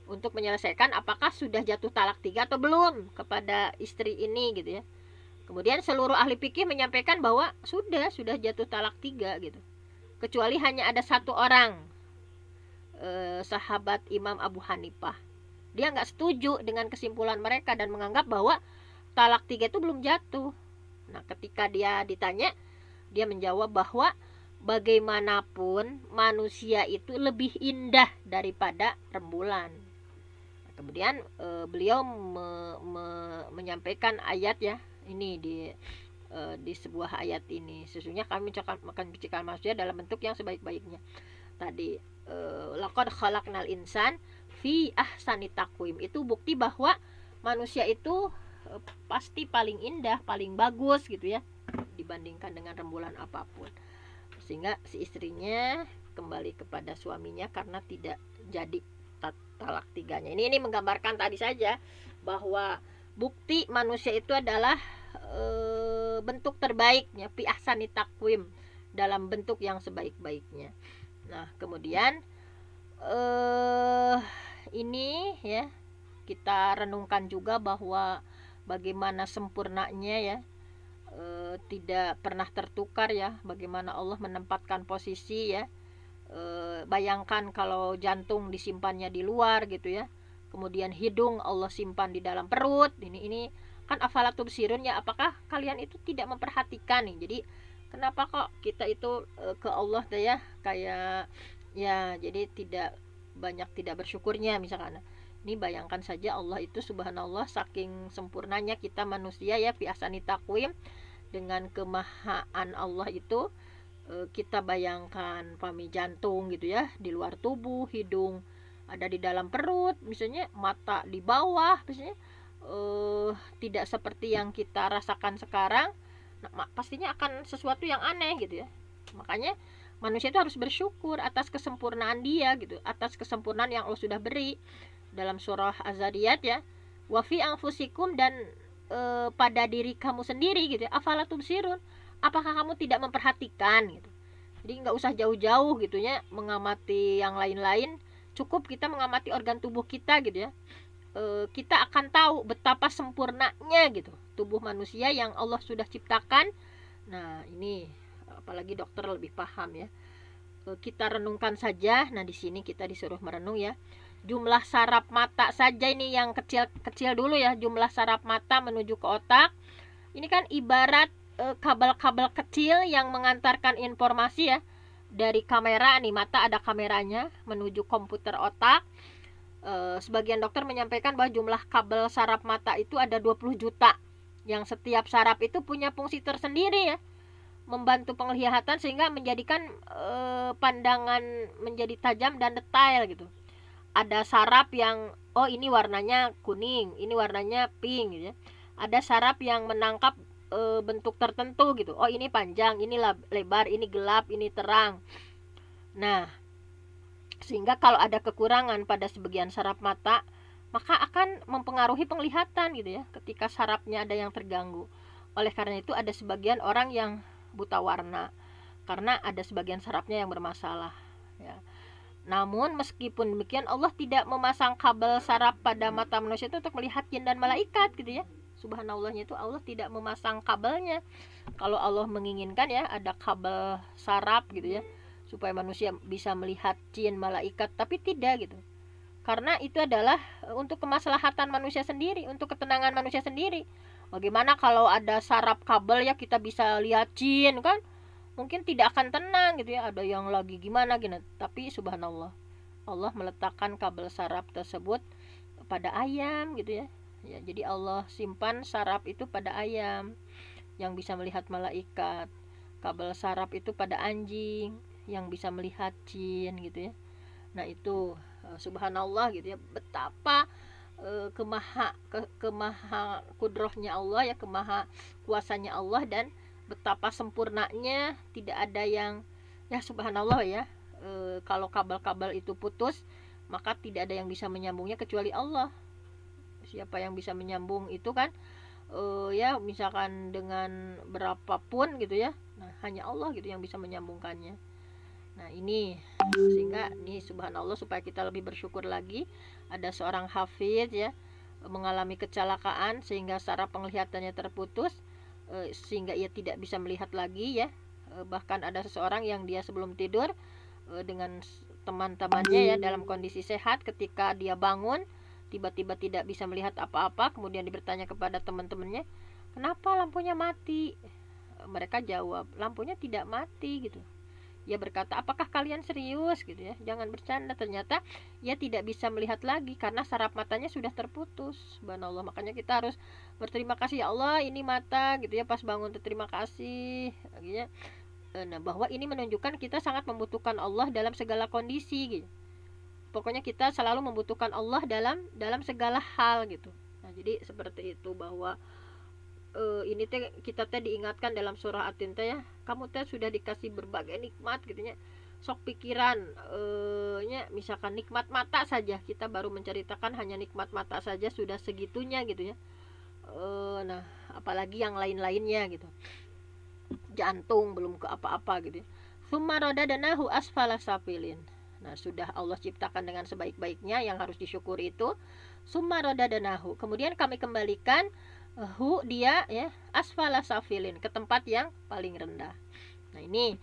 untuk menyelesaikan apakah sudah jatuh talak 3 atau belum kepada istri ini gitu ya. Kemudian seluruh ahli fikih menyampaikan bahwa sudah jatuh talak 3 gitu. Kecuali hanya ada satu orang, sahabat Imam Abu Hanifah. Dia nggak setuju dengan kesimpulan mereka dan menganggap bahwa talak 3 itu belum jatuh. Nah, ketika dia ditanya, dia menjawab bahwa bagaimanapun manusia itu lebih indah daripada rembulan. Nah, kemudian beliau menyampaikan ayat ya, ini di di sebuah ayat ini. Sesungguhnya kami akan menciptakan manusia dalam bentuk yang sebaik-baiknya. Tadi laqad khalaqnal insan fi ahsani taqwim, itu bukti bahwa manusia itu pasti paling indah, paling bagus gitu ya dibandingkan dengan rembulan apapun. Sehingga si istrinya kembali kepada suaminya karena tidak jadi talak tiganya. Ini menggambarkan tadi saja bahwa bukti manusia itu adalah bentuk terbaiknya, fi ahsani taqwim, dalam bentuk yang sebaik-baiknya. Nah, kemudian ini ya kita renungkan juga bahwa bagaimana sempurnanya ya, tidak pernah tertukar ya, bagaimana Allah menempatkan posisi ya. Bayangkan kalau jantung disimpannya di luar gitu ya, kemudian hidung Allah simpan di dalam perut. Ini kan afala tubsirun ya, apakah kalian itu tidak memperhatikan nih? Jadi kenapa kok kita itu ke Allah tuh ya kayak ya, jadi tidak bersyukurnya misalkan. Ini bayangkan saja Allah itu subhanallah saking sempurnanya kita manusia ya, fi ahsani taqwim, dengan kemahaan Allah itu kita bayangkan pami jantung gitu ya di luar tubuh, hidung ada di dalam perut misalnya, mata di bawah misalnya, tidak seperti yang kita rasakan sekarang. Nah, pastinya akan sesuatu yang aneh gitu ya. Makanya manusia itu harus bersyukur atas kesempurnaan dia gitu, atas kesempurnaan yang Allah sudah beri. Dalam surah Az-Zariyat ya, wa fi anfusikum, dan pada diri kamu sendiri gitu ya, afala tubsirun, apakah kamu tidak memperhatikan gitu. Jadi nggak usah jauh-jauh gitu ya mengamati yang lain-lain, cukup kita mengamati organ tubuh kita gitu ya. Kita akan tahu betapa sempurnanya gitu tubuh manusia yang Allah sudah ciptakan. Nah, ini apalagi dokter lebih paham ya. Kita renungkan saja. Nah, di sini kita disuruh merenung ya. Jumlah saraf mata saja ini yang kecil-kecil dulu ya, jumlah saraf mata menuju ke otak. Ini kan ibarat kabel-kabel kecil yang mengantarkan informasi ya dari kamera, nih mata ada kameranya menuju komputer otak. Sebagian dokter menyampaikan bahwa jumlah kabel saraf mata itu ada 20 juta, yang setiap saraf itu punya fungsi tersendiri ya, membantu penglihatan sehingga menjadikan pandangan menjadi tajam dan detail gitu. Ada saraf yang ini warnanya kuning, ini warnanya pink gitu ya. Ada saraf yang menangkap bentuk tertentu gitu. Oh, ini panjang, ini lebar, ini gelap, ini terang. Nah, sehingga kalau ada kekurangan pada sebagian saraf mata, maka akan mempengaruhi penglihatan gitu ya, ketika sarafnya ada yang terganggu. Oleh karena itu ada sebagian orang yang buta warna karena ada sebagian sarafnya yang bermasalah ya. Namun meskipun demikian Allah tidak memasang kabel saraf pada mata manusia itu untuk melihat jin dan malaikat gitu ya. Subhanallahnya itu Allah tidak memasang kabelnya. Kalau Allah menginginkan ya ada kabel saraf gitu ya, supaya manusia bisa melihat jin malaikat, tapi tidak gitu. Karena itu adalah untuk kemaslahatan manusia sendiri, untuk ketenangan manusia sendiri. Bagaimana kalau ada saraf kabel ya kita bisa lihat jin kan? Mungkin tidak akan tenang gitu ya, ada yang lagi gimana gitu. Tapi subhanallah, Allah meletakkan kabel saraf tersebut pada ayam gitu ya. Ya, jadi Allah simpan saraf itu pada ayam yang bisa melihat malaikat. Kabel saraf itu pada anjing yang bisa melihat jin gitu ya. Nah, itu subhanallah gitu ya, betapa kemaha kudrohnya Allah ya, kemaha kuasanya Allah, dan betapa sempurnanya. Tidak ada yang ya subhanallah ya, kalau kabel-kabel itu putus maka tidak ada yang bisa menyambungnya kecuali Allah. Siapa yang bisa menyambung itu kan ya misalkan dengan berapapun gitu ya, nah hanya Allah gitu yang bisa menyambungkannya. Nah, ini sehingga nih subhanallah, supaya kita lebih bersyukur lagi, ada seorang hafidz ya mengalami kecelakaan sehingga saraf penglihatannya terputus, sehingga ia tidak bisa melihat lagi ya. Bahkan ada seseorang yang dia sebelum tidur dengan teman-temannya ya dalam kondisi sehat, ketika dia bangun tiba-tiba tidak bisa melihat apa-apa, kemudian bertanya kepada teman-temannya, kenapa lampunya mati? Mereka jawab, lampunya tidak mati gitu. Ia berkata, apakah kalian serius gitu ya, jangan bercanda. Ternyata ia tidak bisa melihat lagi karena saraf matanya sudah terputus. Subhanallah, makanya kita harus berterima kasih, ya Allah ini mata gitu ya, pas bangun terima kasih gitu ya. Nah, bahwa ini menunjukkan kita sangat membutuhkan Allah dalam segala kondisi gitu. Pokoknya kita selalu membutuhkan Allah dalam segala hal gitu. Nah, jadi seperti itu, bahwa ini teh kita teh diingatkan dalam surah At-Tin teh ya, kamu teh sudah dikasih berbagai nikmat gitu ya. Sok pikiran nya misalkan nikmat mata saja, kita baru menceritakan hanya nikmat mata saja sudah segitunya gitu ya. Nah, apalagi yang lain-lainnya gitu. Jantung belum ke apa-apa gitu ya. Summa radadnahu asfala safilin. Nah, sudah Allah ciptakan dengan sebaik-baiknya, yang harus disyukuri itu summa radadnahu. Kemudian kami kembalikan dia ya asfala safilin, ke tempat yang paling rendah. Nah, ini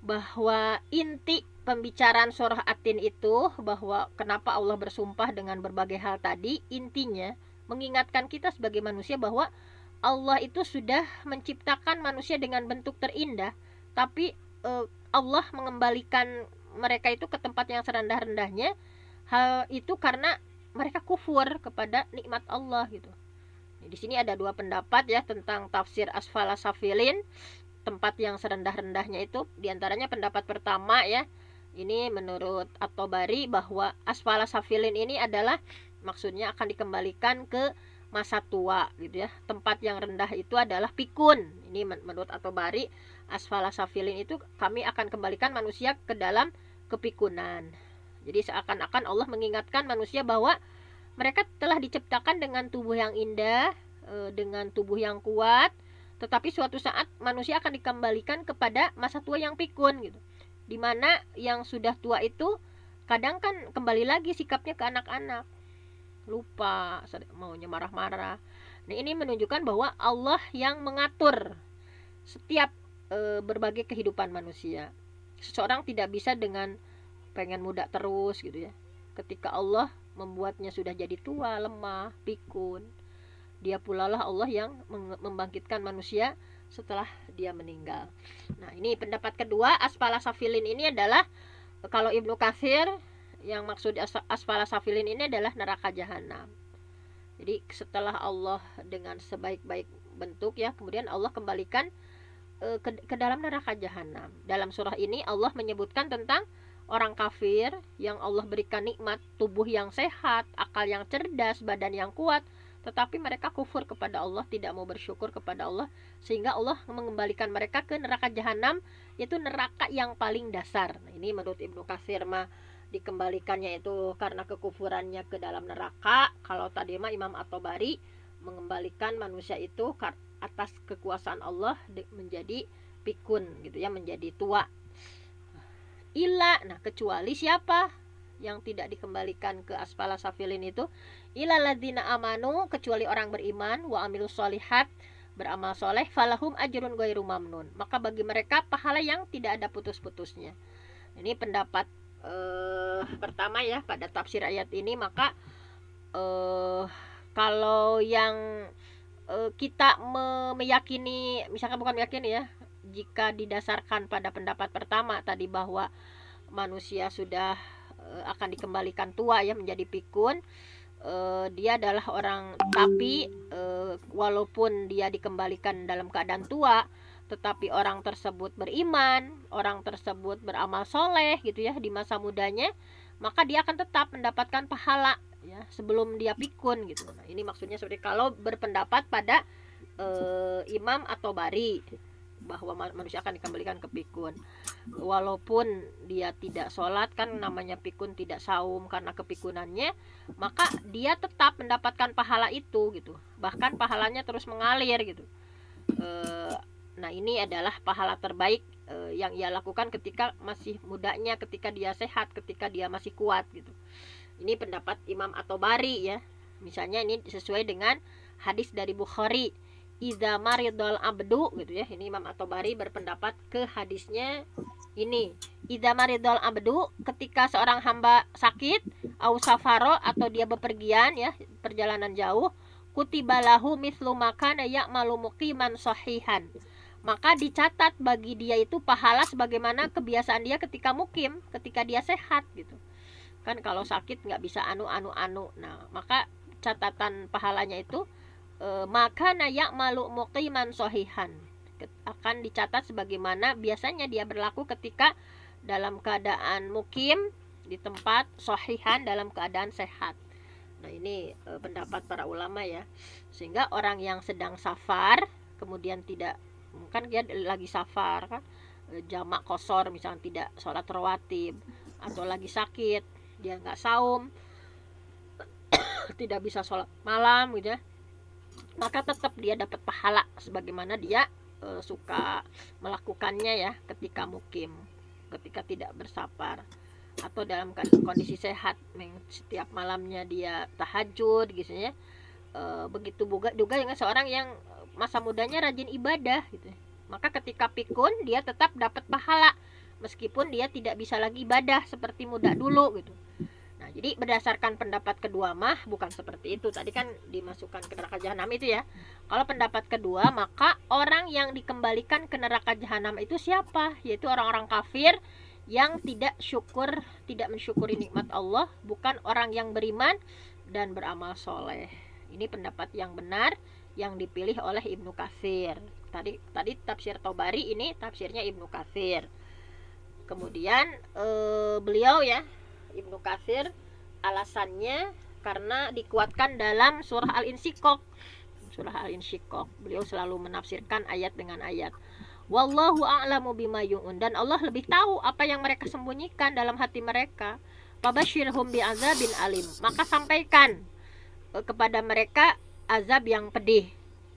bahwa inti pembicaraan surah At-Tin itu, bahwa kenapa Allah bersumpah dengan berbagai hal tadi, intinya mengingatkan kita sebagai manusia bahwa Allah itu sudah menciptakan manusia dengan bentuk terindah, tapi Allah mengembalikan mereka itu ke tempat yang serendah-rendahnya. Hal itu karena mereka kufur kepada nikmat Allah gitu. Di sini ada dua pendapat ya tentang tafsir asfala safilin, tempat yang serendah-rendahnya itu. Di antaranya pendapat pertama ya, ini menurut At-Tabari, bahwa asfala safilin ini adalah maksudnya akan dikembalikan ke masa tua gitu ya. Tempat yang rendah itu adalah pikun. Ini menurut At-Tabari, asfala safilin itu kami akan kembalikan manusia ke dalam kepikunan. Jadi seakan-akan Allah mengingatkan manusia bahwa mereka telah diciptakan dengan tubuh yang indah, dengan tubuh yang kuat, tetapi suatu saat manusia akan dikembalikan kepada masa tua yang pikun gitu. Dimana yang sudah tua itu kadang kan kembali lagi sikapnya ke anak-anak, lupa, maunya marah-marah. Nah, ini menunjukkan bahwa Allah yang mengatur setiap berbagai kehidupan manusia. Seseorang tidak bisa dengan pengen muda terus gitu ya. Ketika Allah membuatnya sudah jadi tua, lemah, pikun, dia pula lah Allah yang membangkitkan manusia setelah dia meninggal. Nah, ini pendapat kedua, asfala safilin ini adalah, kalau Ibnu Katsir, yang maksud asfala safilin ini adalah neraka jahanam. Jadi setelah Allah dengan sebaik-baik bentuk ya, kemudian Allah kembalikan ke dalam neraka jahanam. Dalam surah ini Allah menyebutkan tentang orang kafir yang Allah berikan nikmat tubuh yang sehat, akal yang cerdas, badan yang kuat, tetapi mereka kufur kepada Allah, tidak mau bersyukur kepada Allah, sehingga Allah mengembalikan mereka ke neraka jahanam, yaitu neraka yang paling dasar. Nah, ini menurut Ibnu Katsir mah dikembalikannya itu karena kekufurannya ke dalam neraka. Kalau tadi mah Imam At-Tabari mengembalikan manusia itu atas kekuasaan Allah menjadi pikun gitu ya, menjadi tua. Nah kecuali siapa yang tidak dikembalikan ke asfala safilin itu? Ila ladzina amanu, kecuali orang beriman, wa amilus solihat, beramal soleh, falahum ajrun ghairu mamnun, maka bagi mereka pahala yang tidak ada putus-putusnya. Ini pendapat pertama ya pada tafsir ayat ini. Maka kalau yang kita meyakini, misalkan bukan meyakini ya, jika didasarkan pada pendapat pertama tadi bahwa manusia sudah akan dikembalikan tua ya, menjadi pikun, dia adalah orang, tapi walaupun dia dikembalikan dalam keadaan tua, tetapi orang tersebut beriman, orang tersebut beramal soleh gitu ya di masa mudanya, maka dia akan tetap mendapatkan pahala ya sebelum dia pikun gitu. Nah, ini maksudnya seperti kalau berpendapat pada Imam At-Tabari bahwa manusia akan dikembalikan ke pikun, walaupun dia tidak sholat, kan namanya pikun tidak saum karena kepikunannya, maka dia tetap mendapatkan pahala itu gitu, bahkan pahalanya terus mengalir gitu. Nah, ini adalah pahala terbaik yang ia lakukan ketika masih mudanya, ketika dia sehat, ketika dia masih kuat gitu. Ini pendapat Imam At-Tabari ya. Misalnya ini sesuai dengan hadis dari Bukhari, idza maridul abdu gitu ya. Ini Imam At-Tabari berpendapat ke hadisnya ini, idza maridul abdu, ketika seorang hamba sakit, au safaro, atau dia bepergian ya, perjalanan jauh, kutibalahu mislu makana ya'malu muqiman sahihan, maka dicatat bagi dia itu pahala sebagaimana kebiasaan dia ketika mukim, ketika dia sehat gitu kan. Kalau sakit nggak bisa anu. Nah maka catatan pahalanya itu maka nayak malu muqiman sohihan, akan dicatat sebagaimana biasanya dia berlaku ketika dalam keadaan mukim di tempat sohihan, dalam keadaan sehat. Nah ini pendapat para ulama ya. Sehingga orang yang sedang safar kemudian tidak, kan dia lagi safar kan, jamak kosor misalnya tidak sholat rawatib, atau lagi sakit dia nggak saum, tidak bisa sholat malam gitu ya, maka tetap dia dapat pahala sebagaimana dia suka melakukannya ya ketika mukim, ketika tidak bersafar atau dalam kondisi sehat, setiap malamnya dia tahajud gitu ya. Begitu juga dengan seorang yang masa mudanya rajin ibadah gitu, maka ketika pikun dia tetap dapat pahala meskipun dia tidak bisa lagi ibadah seperti muda dulu gitu. Nah jadi berdasarkan pendapat kedua mah bukan seperti itu, tadi kan dimasukkan ke neraka jahanam itu ya. Kalau pendapat kedua, maka orang yang dikembalikan ke neraka jahanam itu siapa? Yaitu orang-orang kafir yang tidak mensyukuri nikmat Allah, bukan orang yang beriman dan beramal soleh. Ini pendapat yang benar yang dipilih oleh Ibnu Katsir. Tadi tafsir Tobari, ini tafsirnya Ibnu Katsir. Kemudian beliau ya, Ibnu Katsir, alasannya karena dikuatkan dalam surah Al-Insyiqaq. Beliau selalu menafsirkan ayat dengan ayat. Wallahu a'lamu bima yu'un, dan Allah lebih tahu apa yang mereka sembunyikan dalam hati mereka. Fabashirhum bi'adzabin alim, maka sampaikan kepada mereka azab yang pedih.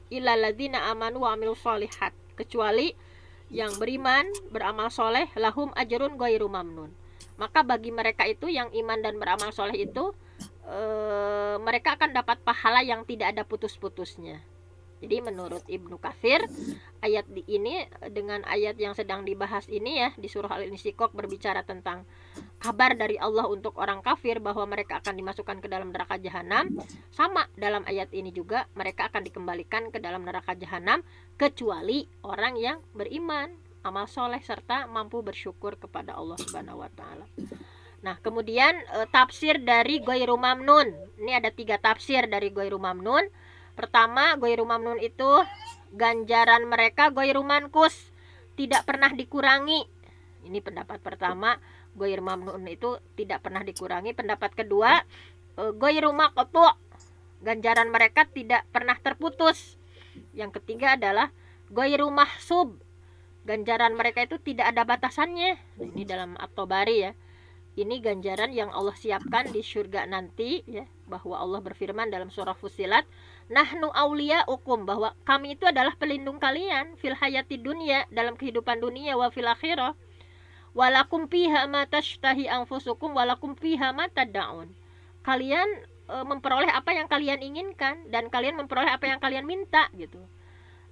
Illal ladzina amanu wa amilus sholihat, kecuali yang beriman, beramal soleh, lahum ajrun ghairu mamnun. Maka bagi mereka itu yang iman dan beramal soleh itu mereka akan dapat pahala yang tidak ada putus-putusnya. Jadi menurut Ibnu Katsir, ayat ini dengan ayat yang sedang dibahas ini ya di surah Al-Insyiqaq berbicara tentang kabar dari Allah untuk orang kafir bahwa mereka akan dimasukkan ke dalam neraka jahanam. Sama dalam ayat ini juga mereka akan dikembalikan ke dalam neraka jahanam kecuali orang yang beriman, amal soleh serta mampu bersyukur kepada Allah Subhanahu wa taala. Nah, kemudian tafsir dari Ghairu Mamnun. Ini ada 3 tafsir dari Ghairu Mamnun. Pertama, Ghairu Mamnun itu ganjaran mereka ghairu mankus, tidak pernah dikurangi. Ini pendapat pertama, ghairu mamnun itu tidak pernah dikurangi. Pendapat kedua, ghairu maqtu', ganjaran mereka tidak pernah terputus. Yang ketiga adalah ghairu mahsub, ganjaran mereka itu tidak ada batasannya. Ini dalam At-Tabari ya. Ini ganjaran yang Allah siapkan di surga nanti ya, bahwa Allah berfirman dalam surah Fussilat, nahnu auliyaukum, bahwa kami itu adalah pelindung kalian fil hayati dunia, dalam kehidupan dunia, wa fil akhirah, walakum fiha ma tashtahi anfusukum walakum fiha ma tad'un. Kalian memperoleh apa yang kalian inginkan dan kalian memperoleh apa yang kalian minta gitu.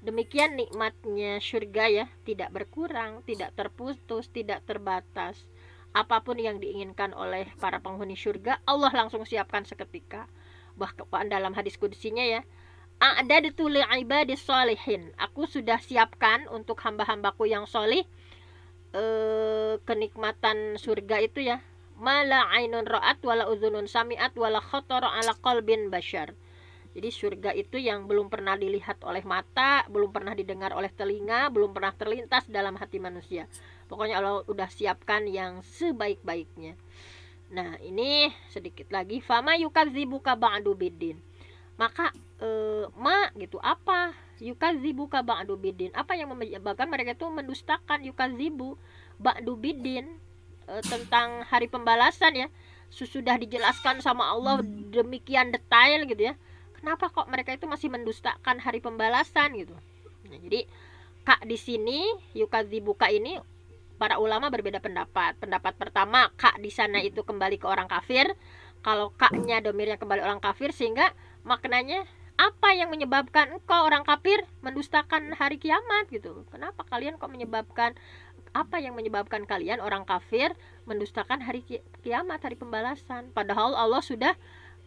Demikian nikmatnya surga ya, tidak berkurang, tidak terputus, tidak terbatas. Apapun yang diinginkan oleh para penghuni surga, Allah langsung siapkan seketika. Bahkan dalam hadis kudusinya ya, a'dadtu li'ibadis sholihin, aku sudah siapkan untuk hamba-hambaku yang solih kenikmatan surga itu ya, mala ainun ra'at wala udhunun sami'at wala khatara ala qalbin bashar. Jadi surga itu yang belum pernah dilihat oleh mata, belum pernah didengar oleh telinga, belum pernah terlintas dalam hati manusia. Pokoknya Allah udah siapkan yang sebaik-baiknya. Nah ini sedikit lagi, fama yukadzibuka ba'du biddin. Maka gitu, apa yukadzibuka ba'du biddin, apa yang menyebabkan mereka itu mendustakan yukadzibu ba'du biddin, tentang hari pembalasan ya. Sudah dijelaskan sama Allah demikian detail gitu ya, kenapa kok mereka itu masih mendustakan hari pembalasan gitu. Nah, jadi kak di sini yukadzibuka ini para ulama berbeda pendapat. Pendapat pertama, kak di sana itu kembali ke orang kafir. Kalau kaknya domirnya kembali orang kafir, sehingga maknanya apa yang menyebabkan engkau orang kafir mendustakan hari kiamat gitu. Kenapa kalian kok menyebabkan, apa yang menyebabkan kalian orang kafir mendustakan hari kiamat, hari pembalasan? Padahal Allah sudah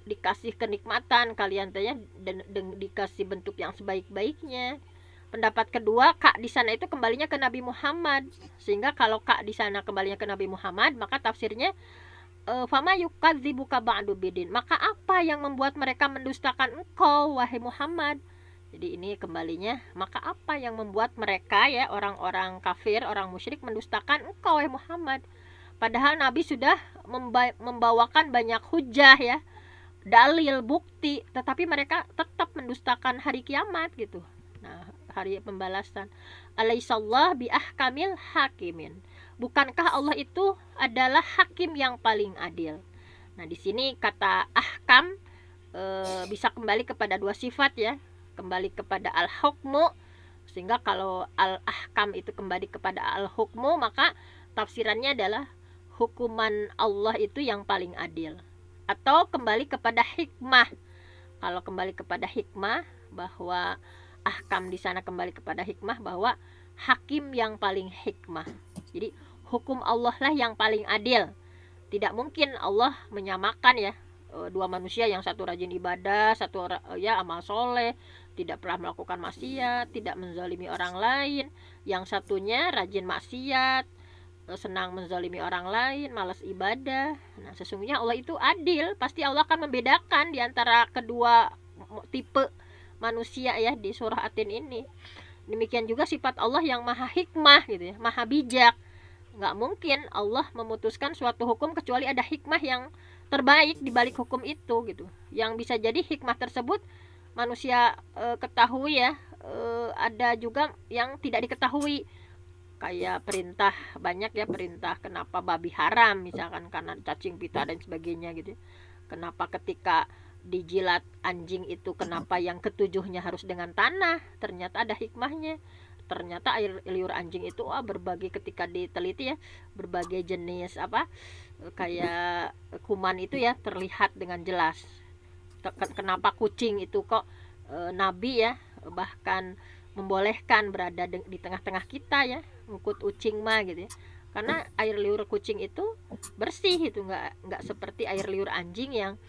dikasih kenikmatan kalian tanya dan dikasih bentuk yang sebaik-baiknya. Pendapat kedua, kak di sana itu kembalinya ke Nabi Muhammad. Sehingga kalau kak di sana kembalinya ke Nabi Muhammad, maka tafsirnya fama yukadzibuka ba'du bidin. Maka apa yang membuat mereka mendustakan engkau wahai Muhammad? Jadi ini kembalinya, maka apa yang membuat mereka ya orang-orang kafir, orang musyrik mendustakan engkau wahai Muhammad? Padahal Nabi sudah membawakan banyak hujah ya, dalil, bukti, tetapi mereka tetap mendustakan hari kiamat gitu. Nah, hari pembalasan. Alaihissallah biahkamil hakimin. Bukankah Allah itu adalah hakim yang paling adil? Nah, di sini kata ahkam bisa kembali kepada dua sifat ya. Kembali kepada al-hukmu, sehingga kalau al-ahkam itu kembali kepada al-hukmu, maka tafsirannya adalah hukuman Allah itu yang paling adil. Atau kembali kepada hikmah. Kalau kembali kepada hikmah, bahwa ahkam di sana kembali kepada hikmah, bahwa hakim yang paling hikmah. Jadi hukum Allah lah yang paling adil. Tidak mungkin Allah menyamakan ya dua manusia, yang satu rajin ibadah, satu ya amal soleh, tidak pernah melakukan maksiat, tidak menzalimi orang lain, yang satunya rajin maksiat, senang menzalimi orang lain, malas ibadah. Nah, sesungguhnya Allah itu adil. Pasti Allah akan membedakan di antara kedua tipe manusia ya di surah Atin ini. Demikian juga sifat Allah yang maha hikmah gitu ya, maha bijak. Nggak mungkin Allah memutuskan suatu hukum kecuali ada hikmah yang terbaik di balik hukum itu gitu. Yang bisa jadi hikmah tersebut manusia ketahui ya, ada juga yang tidak diketahui. Kayak perintah, banyak ya perintah kenapa babi haram misalkan karena cacing pita dan sebagainya gitu. Kenapa ketika dijilat anjing itu kenapa yang ketujuhnya harus dengan tanah? Ternyata ada hikmahnya. Ternyata air liur anjing itu berbagai, ketika diteliti ya, berbagai jenis kayak kuman itu ya terlihat dengan jelas. Kenapa kucing itu kok Nabi ya bahkan membolehkan berada di tengah-tengah kita ya, ngukut ucing mah gitu ya, karena air liur kucing itu bersih, itu nggak seperti air liur anjing yang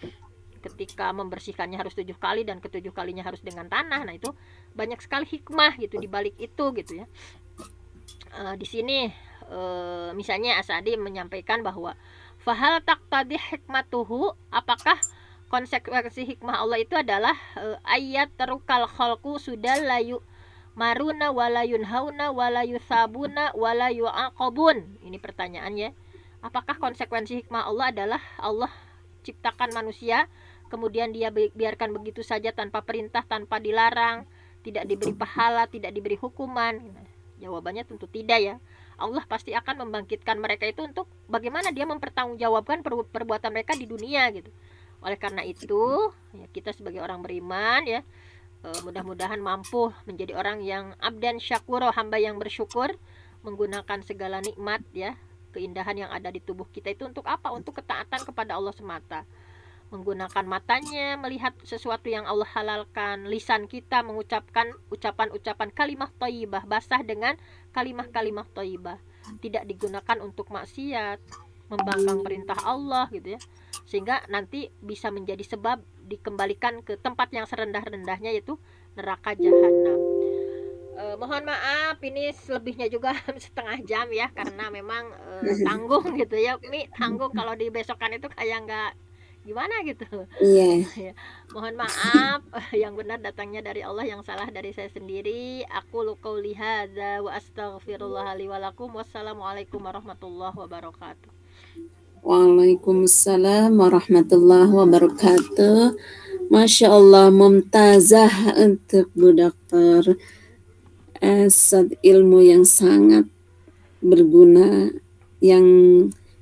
ketika membersihkannya harus 7 kali dan ke-7 kalinya harus dengan tanah. Nah, itu banyak sekali hikmah gitu di balik itu gitu ya. Di sini misalnya Asadi menyampaikan bahwa fahal taqtadi hikmatuhu, apakah konsekuensi hikmah Allah itu adalah ayat terukal khalqu sudah layu maruna walayun hauna walayusabuna walayuaqabun. Ini pertanyaannya, apakah konsekuensi hikmah Allah adalah Allah ciptakan manusia kemudian dia biarkan begitu saja tanpa perintah, tanpa dilarang, tidak diberi pahala, tidak diberi hukuman? Jawabannya tentu tidak ya. Allah pasti akan membangkitkan mereka itu untuk bagaimana dia mempertanggungjawabkan perbuatan mereka di dunia gitu. Oleh karena itu ya, kita sebagai orang beriman ya, mudah-mudahan mampu menjadi orang yang abdan syakuro, hamba yang bersyukur, menggunakan segala nikmat ya, keindahan yang ada di tubuh kita itu untuk apa? Untuk ketaatan kepada Allah semata. Menggunakan matanya melihat sesuatu yang Allah halalkan, lisan kita mengucapkan ucapan-ucapan kalimah thayyibah, basah dengan kalimah-kalimah thayyibah, tidak digunakan untuk maksiat, membangkang perintah Allah gitu ya, sehingga nanti bisa menjadi sebab dikembalikan ke tempat yang serendah-rendahnya, yaitu neraka jahanam. Mohon maaf ini selebihnya juga setengah jam ya, karena memang tanggung gitu ya, ini tanggung kalau dibesokkan itu kayak nggak gimana gitu. Iya. Mohon maaf, yang benar datangnya dari Allah, yang salah dari saya sendiri. Aku qauli hadza wa astaghfirullah li wa lakum. Wassalamualaikum warahmatullahi wabarakatuh. Waalaikumsalam warahmatullahi wabarakatuh. Masya Allah, mumtazah untuk Bu Dokter. Ilmu yang sangat berguna, yang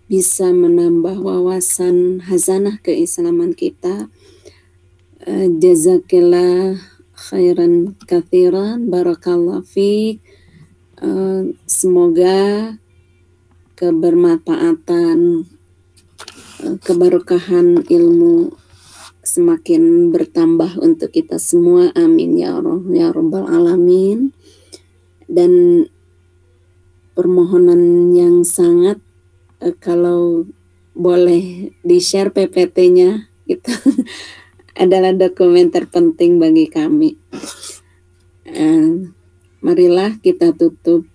bisa menambah wawasan hazanah keislaman kita. Jazakillah khairan kathiran, barakallah fiik. Semoga kebermanfaatan, keberkahan ilmu semakin bertambah untuk kita semua, amin ya Allah ya rabbal alamin. Dan permohonan yang sangat, kalau boleh di-share PPT-nya, itu adalah dokumen terpenting bagi kami. marilah kita tutup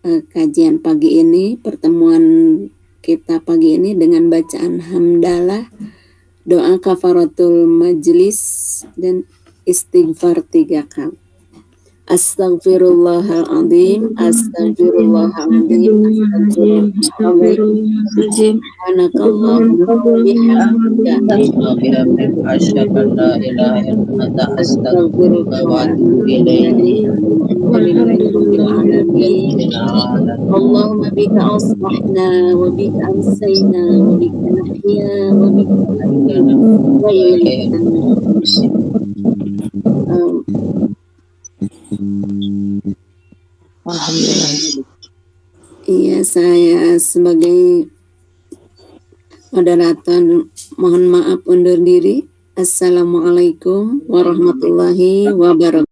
kajian pagi ini, pertemuan kita pagi ini dengan bacaan hamdalah, doa kafaratul majlis, dan istighfar 3 kali. Astaghfirullahaladzim, astaghfirullahaladzim, astaghfirullahaladzim. Subhanakallahumma wa bihamdika asyhadu an la ilaha illa anta astaghfiruka wa atubu ilaik. Allahumma bika asbahna wa bika amsayna wa bika nahya wa bika wa ilaika Alhamdulillah. Iya, saya sebagai moderator mohon maaf undur diri. Assalamualaikum warahmatullahi wabarakatuh.